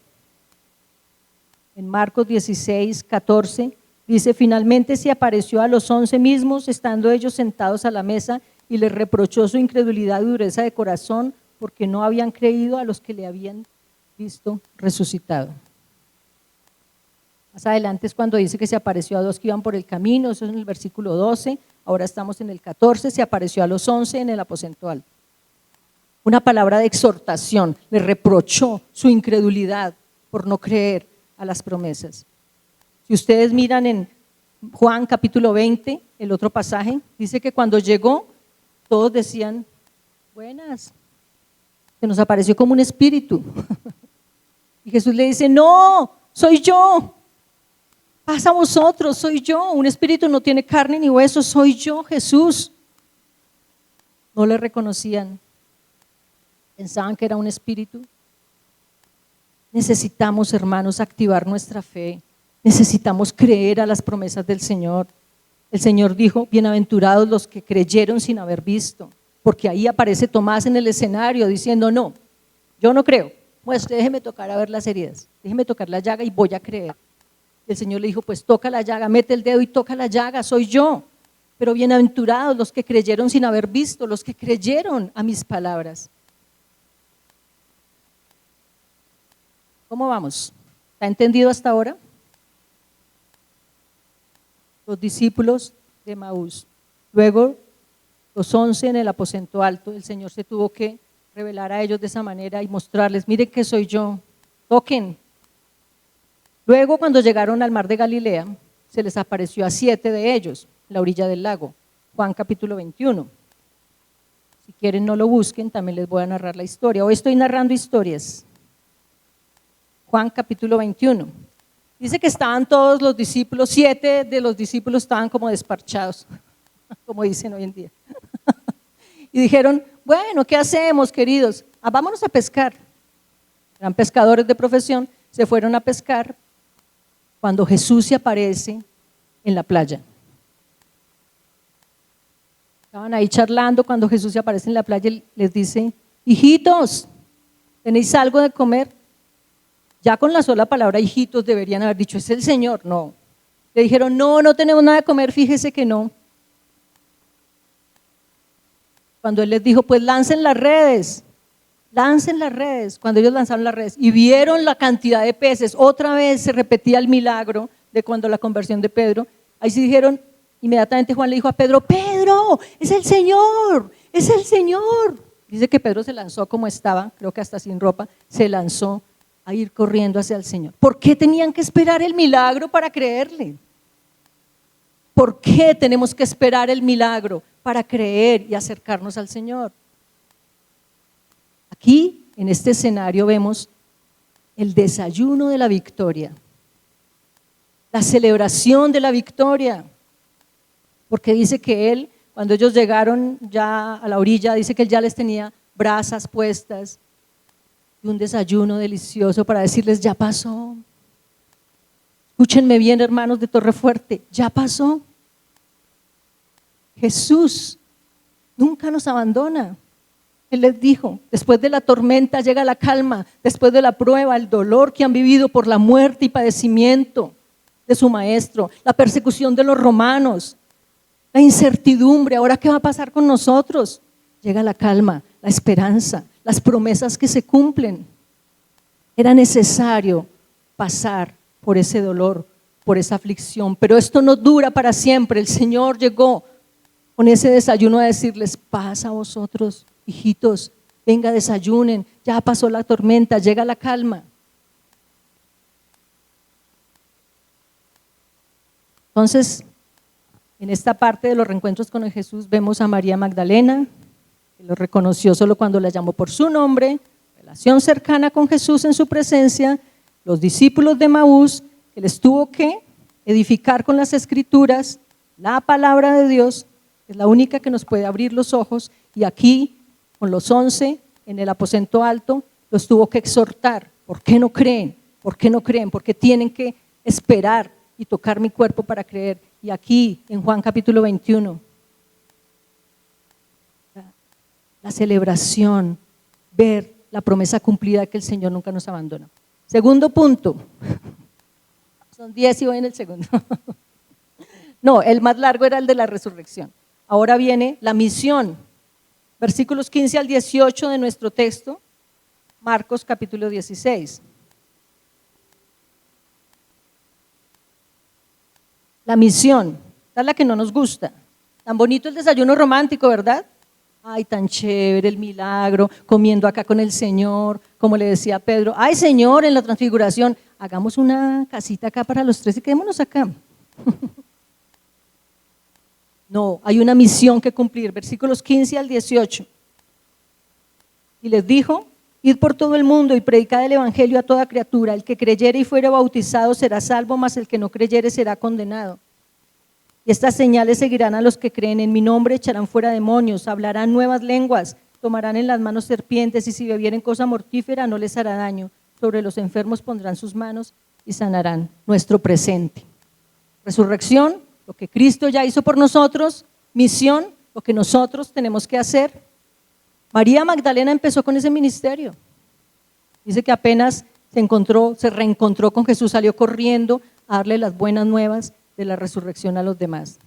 en Marcos 16, 14, dice, finalmente se apareció a los 11 mismos, estando ellos sentados a la mesa, y les reprochó su incredulidad y dureza de corazón, porque no habían creído a los que le habían visto resucitado. Más adelante es cuando dice que se apareció a 2 que iban por el camino, eso es en el versículo 12, ahora estamos en el 14, se apareció a los 11 en el aposento alto. Una palabra de exhortación, le reprochó su incredulidad por no creer a las promesas. Si ustedes miran en Juan capítulo 20, el otro pasaje, dice que cuando llegó, todos decían, buenas, se nos apareció como un espíritu. Y Jesús le dice, no, soy yo, pasa a vosotros, soy yo, un espíritu no tiene carne ni hueso, soy yo, Jesús. No le reconocían, pensaban que era un espíritu. Necesitamos, hermanos, activar nuestra fe, necesitamos creer a las promesas del Señor. El Señor dijo, bienaventurados los que creyeron sin haber visto, porque ahí aparece Tomás en el escenario diciendo, no, yo no creo, pues déjeme tocar a ver las heridas, déjeme tocar la llaga y voy a creer. El Señor le dijo, pues toca la llaga, mete el dedo y toca la llaga, soy yo. Pero bienaventurados los que creyeron sin haber visto, los que creyeron a mis palabras. ¿Cómo vamos? ¿Está entendido hasta ahora? Los discípulos de Maús. Luego, los 11 en el aposento alto, el Señor se tuvo que revelar a ellos de esa manera y mostrarles, miren que soy yo, toquen. Luego, cuando llegaron al mar de Galilea, se les apareció a 7 de ellos, en la orilla del lago, Juan capítulo 21. Si quieren no lo busquen, también les voy a narrar la historia. Hoy estoy narrando historias. Juan capítulo 21. Dice que estaban todos los discípulos, 7 de los discípulos estaban como desparchados, como dicen hoy en día. Y dijeron, bueno, ¿qué hacemos, queridos? Vámonos a pescar. Eran pescadores de profesión, se fueron a pescar cuando Jesús se aparece en la playa. Estaban ahí charlando cuando Jesús se aparece en la playa y les dice, hijitos, ¿tenéis algo de comer? Ya con la sola palabra hijitos deberían haber dicho, es el Señor. No, le dijeron, no, no tenemos nada de comer, fíjese que no. Cuando Él les dijo, pues lancen las redes. Cuando ellos lanzaron las redes y vieron la cantidad de peces, otra vez se repetía el milagro de cuando la conversión de Pedro. Ahí sí dijeron, inmediatamente Juan le dijo a Pedro, Pedro, es el Señor, es el Señor. Dice que Pedro se lanzó como estaba, creo que hasta sin ropa, se lanzó a ir corriendo hacia el Señor. ¿Por qué tenían que esperar el milagro para creerle? ¿Por qué tenemos que esperar el milagro para creer y acercarnos al Señor? Aquí, en este escenario, vemos el desayuno de la victoria, la celebración de la victoria, porque dice que Él, cuando ellos llegaron ya a la orilla, dice que Él ya les tenía brasas puestas, y un desayuno delicioso para decirles, ya pasó. Escúchenme bien, hermanos de Torrefuerte, ya pasó. Jesús nunca nos abandona. Él les dijo, después de la tormenta llega la calma, después de la prueba, el dolor que han vivido por la muerte y padecimiento de su maestro, la persecución de los romanos, la incertidumbre, ahora qué va a pasar con nosotros. Llega la calma, la esperanza, las promesas que se cumplen. Era necesario pasar por ese dolor, por esa aflicción, pero esto no dura para siempre. El Señor llegó con ese desayuno a decirles, paz a vosotros, hijitos, venga, desayunen, ya pasó la tormenta, llega la calma. Entonces, en esta parte de los reencuentros con Jesús vemos a María Magdalena, que lo reconoció solo cuando la llamó por su nombre, relación cercana con Jesús en su presencia, los discípulos de Maús, que les tuvo que edificar con las escrituras, la palabra de Dios, que es la única que nos puede abrir los ojos, y aquí, con los 11, en el aposento alto, los tuvo que exhortar. ¿Por qué no creen? ¿Por qué no creen? ¿Por qué tienen que esperar y tocar mi cuerpo para creer? Y aquí, en Juan capítulo 21, la celebración, ver la promesa cumplida que el Señor nunca nos abandona. Segundo punto, son 10 y voy en el segundo. No, el más largo era el de la resurrección. Ahora viene la misión, versículos 15 al 18 de nuestro texto, Marcos capítulo 16. La misión, esta es la que no nos gusta. Tan bonito el desayuno romántico, ¿verdad? Ay, tan chévere el milagro, comiendo acá con el Señor, como le decía Pedro. Ay, Señor, en la transfiguración, hagamos una casita acá para los tres y quedémonos acá. No, hay una misión que cumplir, versículos 15 al 18. Y les dijo: id por todo el mundo y predicad el evangelio a toda criatura. El que creyere y fuere bautizado será salvo, mas el que no creyere será condenado. Y estas señales seguirán a los que creen en mi nombre: echarán fuera demonios, hablarán nuevas lenguas, tomarán en las manos serpientes, y si bebieren cosa mortífera no les hará daño. Sobre los enfermos pondrán sus manos y sanarán. Nuestro presente. Resurrección, lo que Cristo ya hizo por nosotros. Misión, lo que nosotros tenemos que hacer. María Magdalena empezó con ese ministerio. Dice que apenas se reencontró con Jesús, salió corriendo a darle las buenas nuevas de la resurrección a los demás.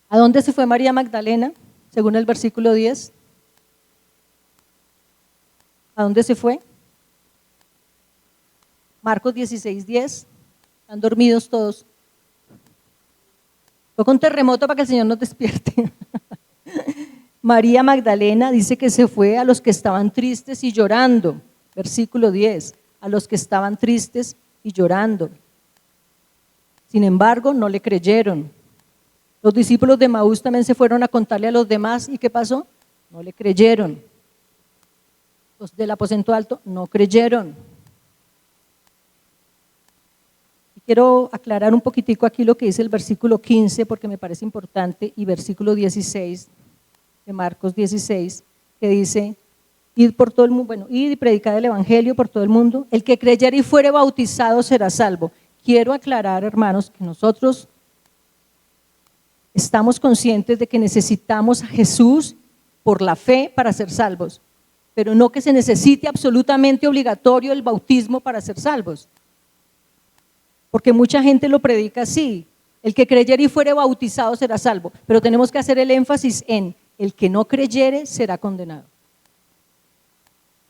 ¿A dónde se fue María Magdalena? Según el versículo 10. ¿A dónde se fue? Marcos 16:10. Están dormidos todos. Toca un terremoto para que el Señor nos despierte. María Magdalena dice que se fue a los que estaban tristes y llorando. Versículo 10. A los que estaban tristes y llorando. Sin embargo, no le creyeron. Los discípulos de Maús también se fueron a contarle a los demás. ¿Y qué pasó? No le creyeron. Los del aposento alto no creyeron. Y quiero aclarar un poquitico aquí lo que dice el versículo 15, porque me parece importante, y versículo 16 de Marcos 16, que dice: id por todo el mundo, id y predicad el evangelio por todo el mundo. El que creyere y fuere bautizado será salvo. Quiero aclarar, hermanos, que nosotros estamos conscientes de que necesitamos a Jesús por la fe para ser salvos, pero no que se necesite absolutamente obligatorio el bautismo para ser salvos. Porque mucha gente lo predica así: el que creyere y fuere bautizado será salvo, pero tenemos que hacer el énfasis en el que no creyere será condenado.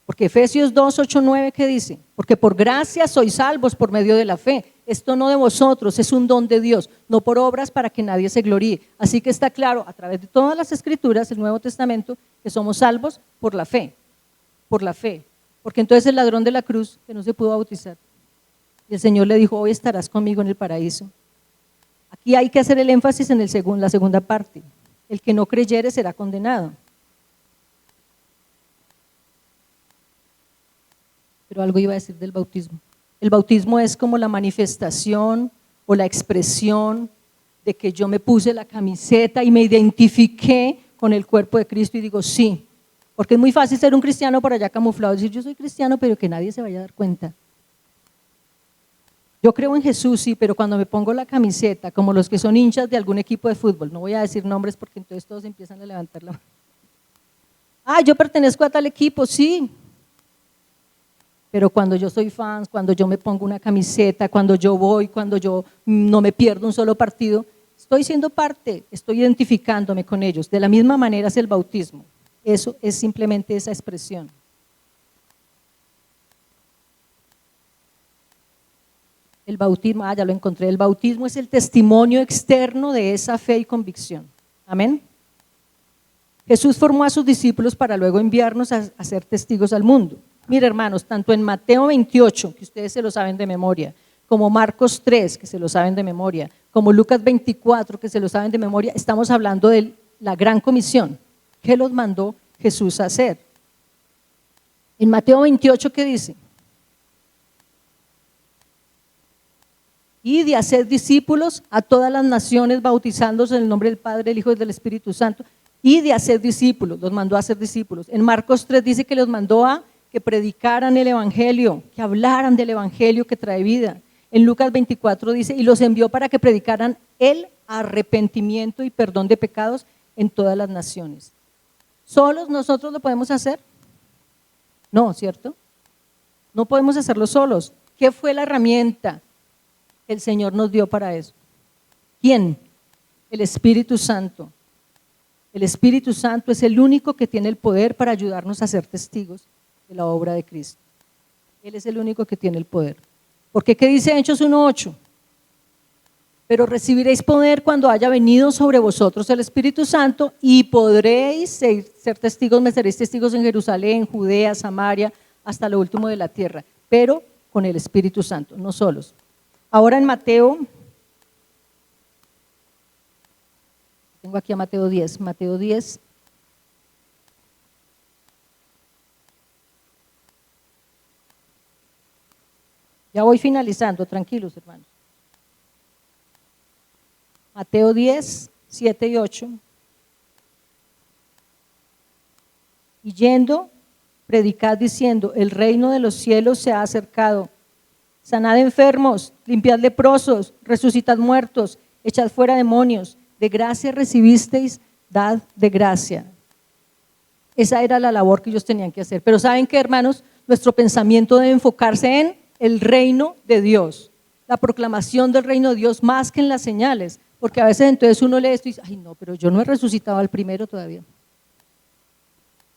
Porque Efesios 2, 8, 9, ¿qué dice? Porque por gracia sois salvos por medio de la fe. Esto no de vosotros, es un don de Dios, no por obras para que nadie se gloríe. Así que está claro a través de todas las escrituras, el Nuevo Testamento, que somos salvos por la fe. Por la fe. Porque entonces el ladrón de la cruz, que no se pudo bautizar, y el Señor le dijo: hoy estarás conmigo en el paraíso. Aquí hay que hacer el énfasis en la segunda parte: el que no creyere será condenado. Pero algo iba a decir del bautismo. El bautismo es como la manifestación o la expresión de que yo me puse la camiseta y me identifiqué con el cuerpo de Cristo y digo sí. Porque es muy fácil ser un cristiano por allá camuflado, decir yo soy cristiano, pero que nadie se vaya a dar cuenta. Yo creo en Jesús, sí, pero cuando me pongo la camiseta, como los que son hinchas de algún equipo de fútbol, no voy a decir nombres porque entonces todos empiezan a levantar la mano. Ah, yo pertenezco a tal equipo, sí. Pero cuando yo soy fan, cuando yo me pongo una camiseta, cuando yo voy, cuando yo no me pierdo un solo partido, estoy siendo parte, estoy identificándome con ellos. De la misma manera es el bautismo. Eso es simplemente esa expresión. El bautismo, ya lo encontré. El bautismo es el testimonio externo de esa fe y convicción. Amén. Jesús formó a sus discípulos para luego enviarnos a ser testigos al mundo. Mire, hermanos, tanto en Mateo 28, que ustedes se lo saben de memoria, como Marcos 3, que se lo saben de memoria, como Lucas 24, que se lo saben de memoria, estamos hablando de la gran comisión. ¿Qué los mandó Jesús a hacer? En Mateo 28, ¿qué dice? y de hacer discípulos a todas las naciones, bautizándolos en el nombre del Padre, del Hijo y del Espíritu Santo, y de hacer discípulos, los mandó a hacer discípulos. En Marcos 3 dice que los mandó a que predicaran el Evangelio, que hablaran del Evangelio que trae vida. En Lucas 24 dice, y los envió para que predicaran el arrepentimiento y perdón de pecados en todas las naciones. ¿Solos nosotros lo podemos hacer? No, ¿cierto? No podemos hacerlo solos. ¿Qué fue la herramienta que el Señor nos dio para eso? ¿Quién? El Espíritu Santo. El Espíritu Santo es el único que tiene el poder para ayudarnos a ser testigos de la obra de Cristo. Él es el único que tiene el poder. Porque ¿qué dice Hechos 1:8? Pero recibiréis poder cuando haya venido sobre vosotros el Espíritu Santo y podréis ser testigos, me seréis testigos en Jerusalén, Judea, Samaria, hasta lo último de la tierra, pero con el Espíritu Santo, no solos. Ahora en Mateo, tengo aquí a Mateo 10. Ya voy finalizando, tranquilos hermanos. Mateo 10, 7 y 8. Y yendo, predicad diciendo, el reino de los cielos se ha acercado. Sanad enfermos, limpiad leprosos, resucitad muertos, echad fuera demonios. De gracia recibisteis, dad de gracia. Esa era la labor que ellos tenían que hacer. Pero ¿saben qué, hermanos? Nuestro pensamiento debe enfocarse en el reino de Dios, la proclamación del reino de Dios más que en las señales. Porque a veces entonces uno lee esto y dice, ay no, pero yo no he resucitado al primero todavía.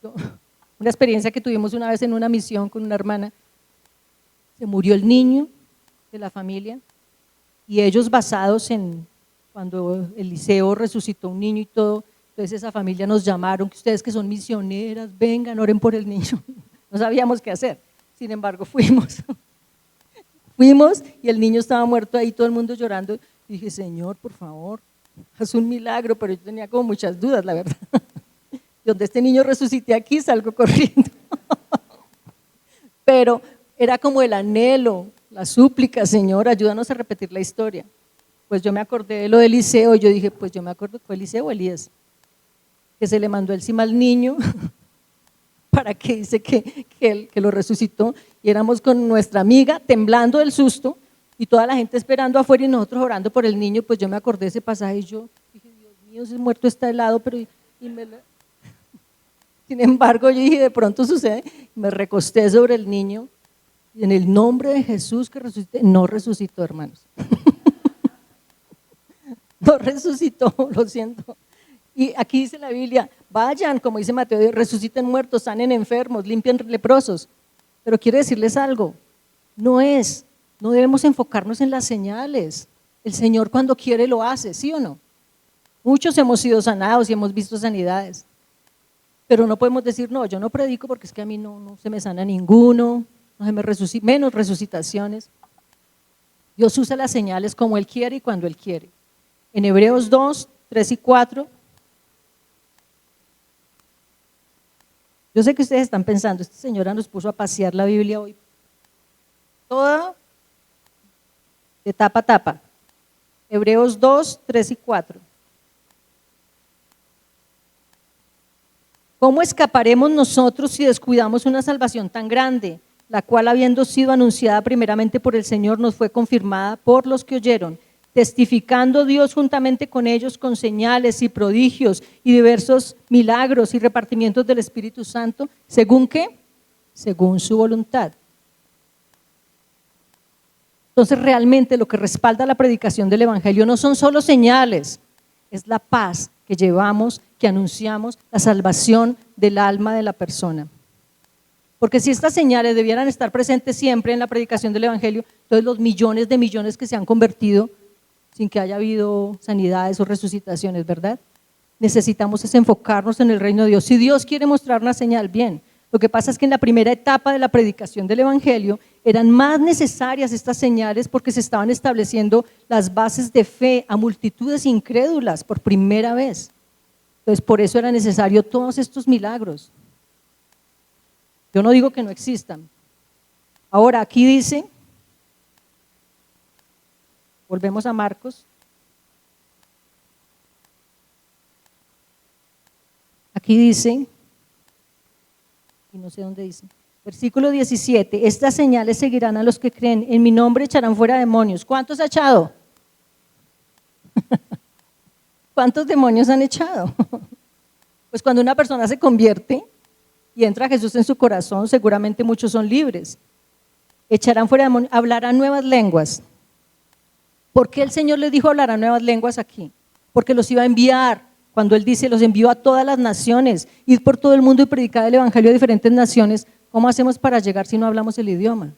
Una experiencia que tuvimos una vez en una misión con una hermana, se murió el niño de la familia y ellos basados en cuando Eliseo resucitó un niño y todo, entonces esa familia nos llamaron, que ustedes que son misioneras, vengan, oren por el niño. No sabíamos qué hacer, sin embargo fuimos y el niño estaba muerto ahí, todo el mundo llorando. Y dije, Señor, por favor, haz un milagro, pero yo tenía como muchas dudas, la verdad. Donde este niño resucite aquí, salgo corriendo. Pero era como el anhelo, la súplica, Señor, ayúdanos a repetir la historia. Pues yo me acordé de lo de Eliseo, yo dije, pues yo me acuerdo que fue Eliseo o Elías, que se le mandó encima al niño para que dice que lo resucitó, y éramos con nuestra amiga temblando del susto, y toda la gente esperando afuera y nosotros orando por el niño. Pues yo me acordé de ese pasaje y yo dije, Dios mío, ese muerto está helado, pero sin embargo yo dije, de pronto sucede, me recosté sobre el niño y en el nombre de Jesús que resucité, no resucitó, hermanos. No resucitó, lo siento. Y aquí dice la Biblia, vayan, como dice Mateo, resuciten muertos, sanen enfermos, limpien leprosos. Pero quiero decirles algo, no debemos enfocarnos en las señales. El Señor cuando quiere lo hace, ¿sí o no? Muchos hemos sido sanados y hemos visto sanidades, pero no podemos decir, no, yo no predico porque es que a mí no se me sana ninguno, no se me menos resucitaciones. Dios usa las señales como Él quiere y cuando Él quiere. En Hebreos 2, 3 y 4, yo sé que ustedes están pensando, esta señora nos puso a pasear la Biblia hoy, toda de tapa a tapa. Hebreos 2, 3 y 4. ¿Cómo escaparemos nosotros si descuidamos una salvación tan grande, la cual habiendo sido anunciada primeramente por el Señor, nos fue confirmada por los que oyeron, testificando Dios juntamente con ellos con señales y prodigios y diversos milagros y repartimientos del Espíritu Santo? ¿Según qué? Según su voluntad. Entonces realmente lo que respalda la predicación del Evangelio no son solo señales, es la paz que llevamos, que anunciamos, la salvación del alma de la persona. Porque si estas señales debieran estar presentes siempre en la predicación del Evangelio, entonces los millones de millones que se han convertido sin que haya habido sanidades o resucitaciones, ¿verdad? Necesitamos es enfocarnos en el reino de Dios. Si Dios quiere mostrar una señal, bien. Lo que pasa es que en la primera etapa de la predicación del Evangelio eran más necesarias estas señales porque se estaban estableciendo las bases de fe a multitudes incrédulas por primera vez. Entonces por eso era necesario todos estos milagros. Yo no digo que no existan. Ahora aquí dice, Volvemos a Marcos. Aquí dice, y no sé dónde dice, versículo 17, estas señales seguirán a los que creen, en mi nombre echarán fuera demonios. ¿Cuántos ha echado? ¿Cuántos demonios han echado? Pues cuando una persona se convierte y entra Jesús en su corazón, seguramente muchos son libres. Echarán fuera demonios, hablarán nuevas lenguas. ¿Por qué el Señor les dijo hablarán nuevas lenguas aquí? Porque los iba a enviar. Cuando Él dice, los envió a todas las naciones, ir por todo el mundo y predicar el evangelio a diferentes naciones, ¿cómo hacemos para llegar si no hablamos el idioma?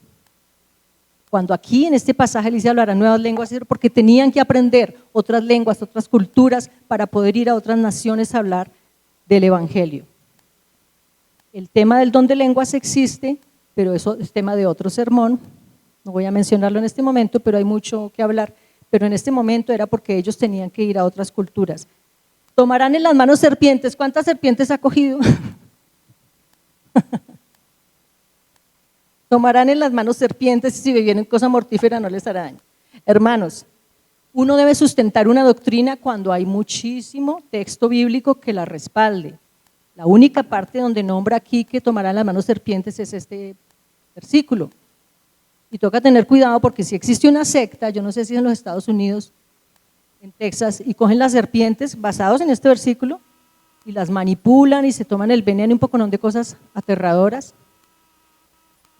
Cuando aquí en este pasaje Él dice hablarán nuevas lenguas, es porque tenían que aprender otras lenguas, otras culturas, para poder ir a otras naciones a hablar del evangelio. El tema del don de lenguas existe, pero eso es tema de otro sermón, no voy a mencionarlo en este momento, pero hay mucho que hablar, pero en este momento era porque ellos tenían que ir a otras culturas. Tomarán en las manos serpientes. ¿Cuántas serpientes ha cogido? Tomarán en las manos serpientes y si bebieren cosa mortífera no les hará daño. Hermanos, uno debe sustentar una doctrina cuando hay muchísimo texto bíblico que la respalde. La única parte donde nombra aquí que tomarán en las manos serpientes es este versículo. Y toca tener cuidado porque si existe una secta, yo no sé si en los Estados Unidos, en Texas, y cogen las serpientes basados en este versículo y las manipulan y se toman el veneno y un poco de cosas aterradoras.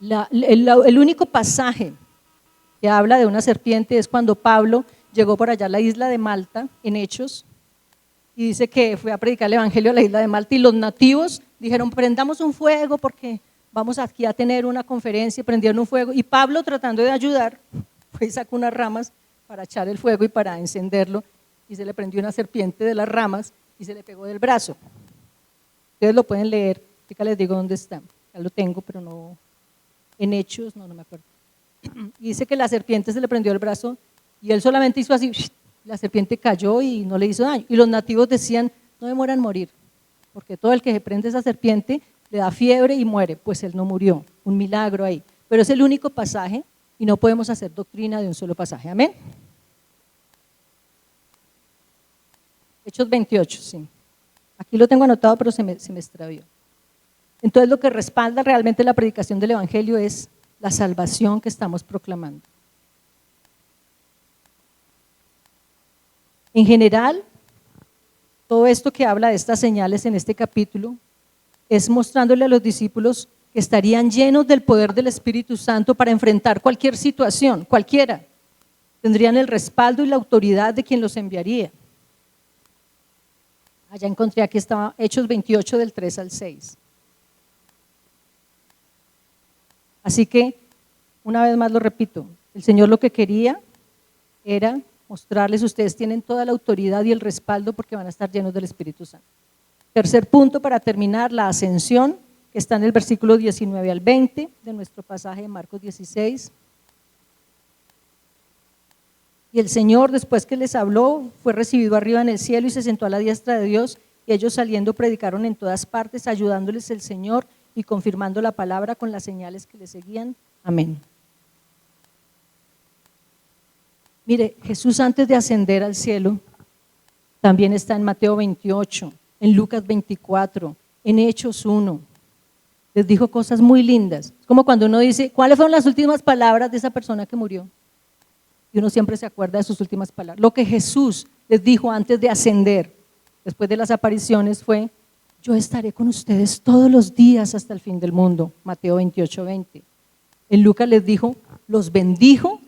El único pasaje que habla de una serpiente es cuando Pablo llegó por allá a la isla de Malta, en Hechos, y dice que fue a predicar el evangelio a la isla de Malta y los nativos dijeron prendamos un fuego porque vamos aquí a tener una conferencia, prendieron un fuego y Pablo tratando de ayudar, fue y sacó unas ramas para echar el fuego y para encenderlo y se le prendió una serpiente de las ramas y se le pegó del brazo. Ustedes lo pueden leer, ahorita les digo dónde está, ya lo tengo pero no, en Hechos, no me acuerdo. Y dice que la serpiente se le prendió el brazo y él solamente hizo así, la serpiente cayó y no le hizo daño. Y los nativos decían, no demora en morir, porque todo el que se prende esa serpiente le da fiebre y muere, pues él no murió, un milagro ahí. Pero es el único pasaje y no podemos hacer doctrina de un solo pasaje, amén. Hechos 28, sí. Aquí lo tengo anotado, pero se me extravió. Entonces lo que respalda realmente la predicación del evangelio es la salvación que estamos proclamando. En general, todo esto que habla de estas señales en este capítulo es mostrándole a los discípulos que estarían llenos del poder del Espíritu Santo para enfrentar cualquier situación, cualquiera. Tendrían el respaldo y la autoridad de quien los enviaría. Allá encontré, aquí estaba Hechos 28 del 3 al 6. Así que, una vez más lo repito, el Señor lo que quería era mostrarles, ustedes tienen toda la autoridad y el respaldo porque van a estar llenos del Espíritu Santo. Tercer punto para terminar, la ascensión, que está en el versículo 19 al 20 de nuestro pasaje de Marcos 16. Y el Señor, después que les habló, fue recibido arriba en el cielo y se sentó a la diestra de Dios, y ellos saliendo predicaron en todas partes, ayudándoles el Señor y confirmando la palabra con las señales que le seguían. Amén. Mire, Jesús antes de ascender al cielo, también está en Mateo 28, en Lucas 24, en Hechos 1. Les dijo cosas muy lindas. Es como cuando uno dice, ¿cuáles fueron las últimas palabras de esa persona que murió? Y uno siempre se acuerda de sus últimas palabras. Lo que Jesús les dijo antes de ascender, después de las apariciones, fue: yo estaré con ustedes todos los días hasta el fin del mundo. Mateo 28, 20. En Lucas les dijo, los bendijo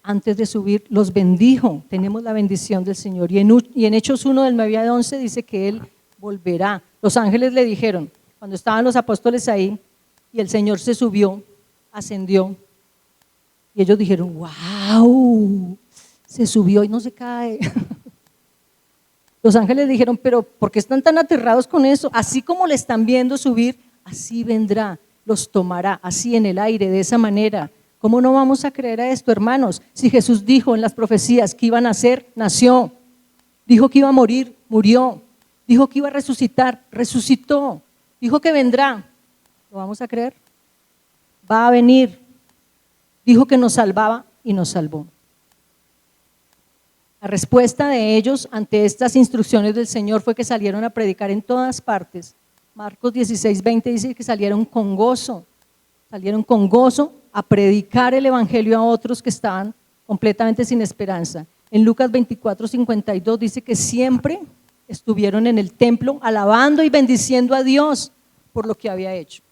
antes de subir, los bendijo. Tenemos la bendición del Señor. Y en Hechos 1 del 9 al 11 dice que Él volverá. Los ángeles le dijeron, cuando estaban los apóstoles ahí, y el Señor se subió, ascendió, y ellos dijeron, wow, se subió y no se cae. Los ángeles dijeron, pero ¿por qué están tan aterrados con eso? Así como le están viendo subir, así vendrá, los tomará, así en el aire, de esa manera. ¿Cómo no vamos a creer a esto, hermanos? Si Jesús dijo en las profecías que iba a nacer, nació. Dijo que iba a morir, murió. Dijo que iba a resucitar, resucitó. Dijo que vendrá. ¿Lo vamos a creer? Va a venir. Dijo que nos salvaba y nos salvó. La respuesta de ellos ante estas instrucciones del Señor fue que salieron a predicar en todas partes. Marcos 16:20 dice que salieron con gozo a predicar el evangelio a otros que estaban completamente sin esperanza. En Lucas 24:52 dice que siempre estuvieron en el templo alabando y bendiciendo a Dios por lo que había hecho.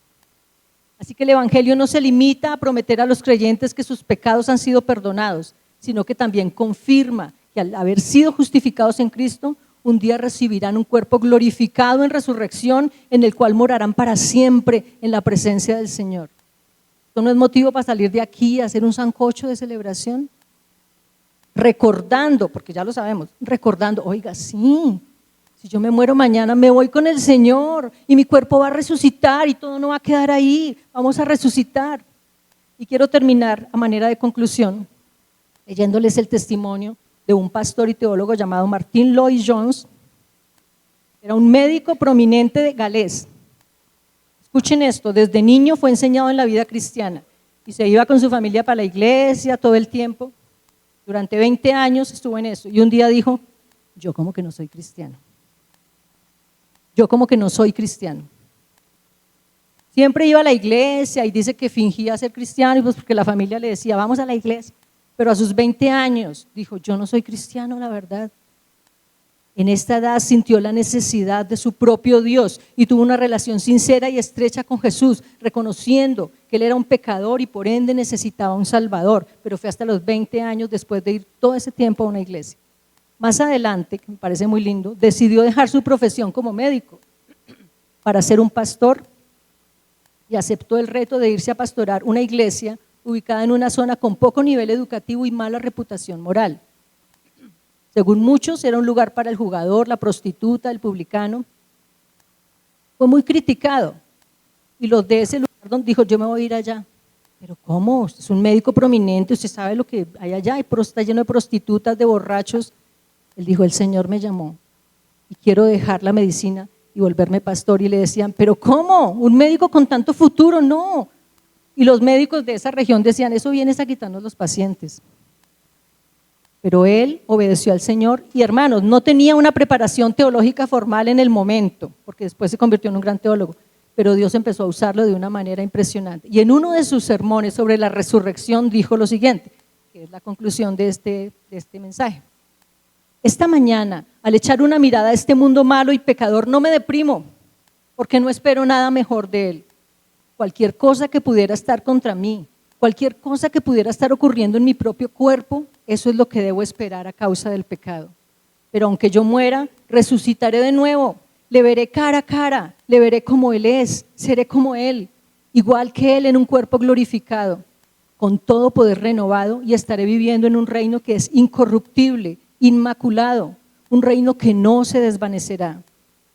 Así que el evangelio no se limita a prometer a los creyentes que sus pecados han sido perdonados, sino que también confirma que al haber sido justificados en Cristo, un día recibirán un cuerpo glorificado en resurrección, en el cual morarán para siempre en la presencia del Señor. ¿Esto no es motivo para salir de aquí a hacer un sancocho de celebración? Recordando, porque ya lo sabemos, oiga, sí, si yo me muero mañana me voy con el Señor y mi cuerpo va a resucitar y todo no va a quedar ahí, vamos a resucitar. Y quiero terminar a manera de conclusión leyéndoles el testimonio de un pastor y teólogo llamado Martin Lloyd-Jones. Era un médico prominente de Gales. Escuchen esto, desde niño fue enseñado en la vida cristiana y se iba con su familia para la iglesia todo el tiempo. Durante 20 años estuvo en eso y un día dijo, yo como que no soy cristiano. Siempre iba a la iglesia y dice que fingía ser cristiano, y pues porque la familia le decía, vamos a la iglesia. Pero a sus 20 años dijo, yo no soy cristiano, la verdad. En esta edad sintió la necesidad de su propio Dios y tuvo una relación sincera y estrecha con Jesús, reconociendo que él era un pecador y por ende necesitaba un Salvador. Pero fue hasta los 20 años después de ir todo ese tiempo a una iglesia. Más adelante, que me parece muy lindo, decidió dejar su profesión como médico para ser un pastor y aceptó el reto de irse a pastorar una iglesia ubicada en una zona con poco nivel educativo y mala reputación moral. Según muchos, era un lugar para el jugador, la prostituta, el publicano. Fue muy criticado y los de ese lugar donde dijo, yo me voy a ir allá. Pero ¿cómo? Usted es un médico prominente, usted sabe lo que hay allá, está lleno de prostitutas, de borrachos. Él dijo, el Señor me llamó y quiero dejar la medicina y volverme pastor. Y le decían, ¿pero cómo? ¿Un médico con tanto futuro? No. Y los médicos de esa región decían, eso viene a quitarnos los pacientes. Pero él obedeció al Señor y, hermanos, no tenía una preparación teológica formal en el momento, porque después se convirtió en un gran teólogo, pero Dios empezó a usarlo de una manera impresionante. Y en uno de sus sermones sobre la resurrección dijo lo siguiente, que es la conclusión de este mensaje. Esta mañana, al echar una mirada a este mundo malo y pecador, no me deprimo, porque no espero nada mejor de él. Cualquier cosa que pudiera estar contra mí, cualquier cosa que pudiera estar ocurriendo en mi propio cuerpo, eso es lo que debo esperar a causa del pecado. Pero aunque yo muera, resucitaré de nuevo, le veré cara a cara, le veré como Él es, seré como Él, igual que Él en un cuerpo glorificado, con todo poder renovado y estaré viviendo en un reino que es incorruptible, inmaculado, un reino que no se desvanecerá.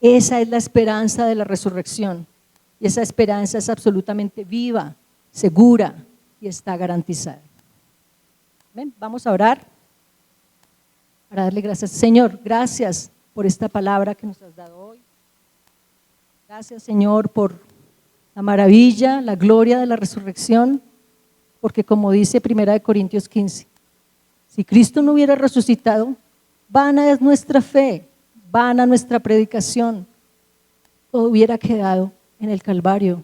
Esa es la esperanza de la resurrección y esa esperanza es absolutamente viva, segura y está garantizada. Ven, vamos a orar para darle gracias. Señor, gracias por esta palabra que nos has dado hoy. Gracias, Señor, por la maravilla, la gloria de la resurrección, porque como dice 1 Corintios 15, si Cristo no hubiera resucitado, vana es nuestra fe, vana nuestra predicación, todo hubiera quedado en el Calvario.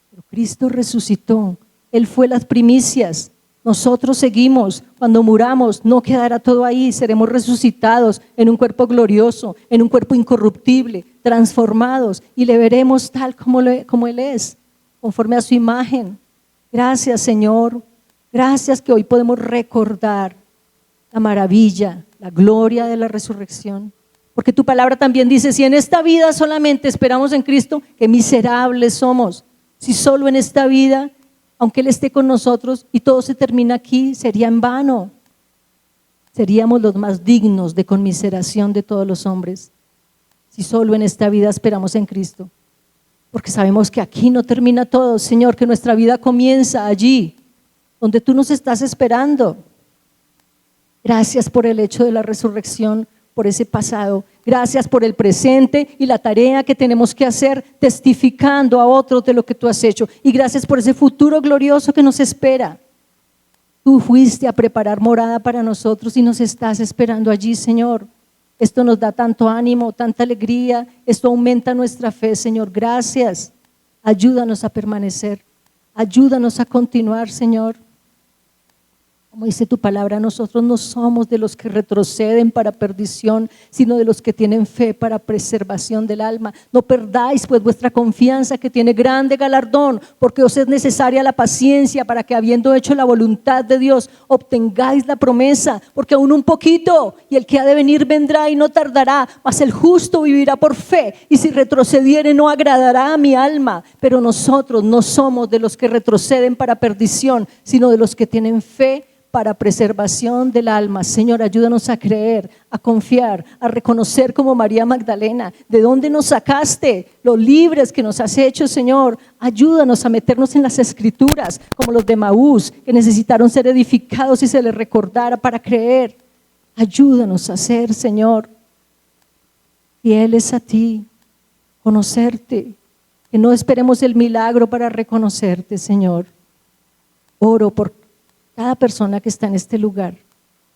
Pero Cristo resucitó, Él fue las primicias. Nosotros seguimos, cuando muramos no quedará todo ahí, seremos resucitados en un cuerpo glorioso, en un cuerpo incorruptible, transformados y le veremos tal como Él es, conforme a su imagen. Gracias, Señor, gracias que hoy podemos recordar la maravilla, la gloria de la resurrección, porque tu palabra también dice, si en esta vida solamente esperamos en Cristo, qué miserables somos. Si solo en esta vida, aunque Él esté con nosotros y todo se termina aquí, sería en vano. Seríamos los más dignos de conmiseración de todos los hombres, si solo en esta vida esperamos en Cristo. Porque sabemos que aquí no termina todo, Señor, que nuestra vida comienza allí, donde tú nos estás esperando. Gracias por el hecho de la resurrección, por ese pasado. Gracias por el presente y la tarea que tenemos que hacer testificando a otros de lo que tú has hecho. Y gracias por ese futuro glorioso que nos espera. Tú fuiste a preparar morada para nosotros y nos estás esperando allí, Señor. Esto nos da tanto ánimo, tanta alegría. Esto aumenta nuestra fe, Señor. Gracias. Ayúdanos a permanecer. Ayúdanos a continuar, Señor. Como dice tu palabra, nosotros no somos de los que retroceden para perdición, sino de los que tienen fe para preservación del alma. No perdáis pues vuestra confianza, que tiene grande galardón, porque os es necesaria la paciencia para que, habiendo hecho la voluntad de Dios, obtengáis la promesa. Porque aún un poquito, y el que ha de venir vendrá y no tardará, mas el justo vivirá por fe, y si retrocediere no agradará a mi alma. Pero nosotros no somos de los que retroceden para perdición, sino de los que tienen fe para preservación del alma. Señor, ayúdanos a creer, a confiar, a reconocer como María Magdalena de dónde nos sacaste, lo libres que nos has hecho, Señor. Ayúdanos a meternos en las escrituras como los de Maús, que necesitaron ser edificados y se les recordara para creer. Ayúdanos a ser, Señor, fieles a ti, conocerte, que no esperemos el milagro para reconocerte, Señor. Oro por cada persona que está en este lugar.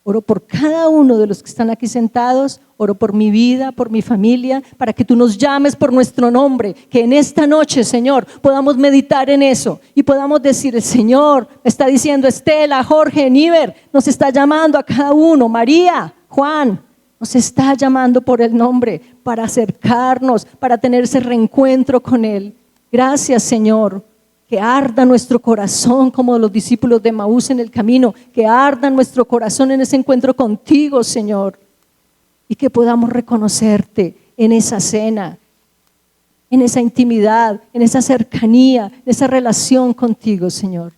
Oro por cada uno de los que están aquí sentados. Oro por mi vida, por mi familia, para que tú nos llames por nuestro nombre, que en esta noche, Señor, podamos meditar en eso y podamos decir: el Señor me está diciendo, Estela, Jorge, Níver, nos está llamando a cada uno, María, Juan, nos está llamando por el nombre para acercarnos, para tener ese reencuentro con Él. Gracias, Señor. Que arda nuestro corazón como los discípulos de Maús en el camino, que arda nuestro corazón en ese encuentro contigo, Señor, y que podamos reconocerte en esa cena, en esa intimidad, en esa cercanía, en esa relación contigo, Señor.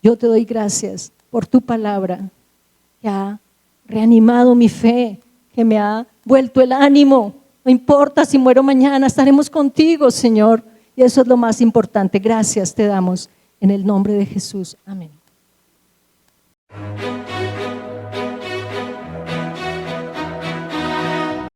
Yo te doy gracias por tu palabra, que ha reanimado mi fe, que me ha vuelto el ánimo. No importa si muero mañana, estaremos contigo, Señor. Y eso es lo más importante. Gracias te damos en el nombre de Jesús. Amén.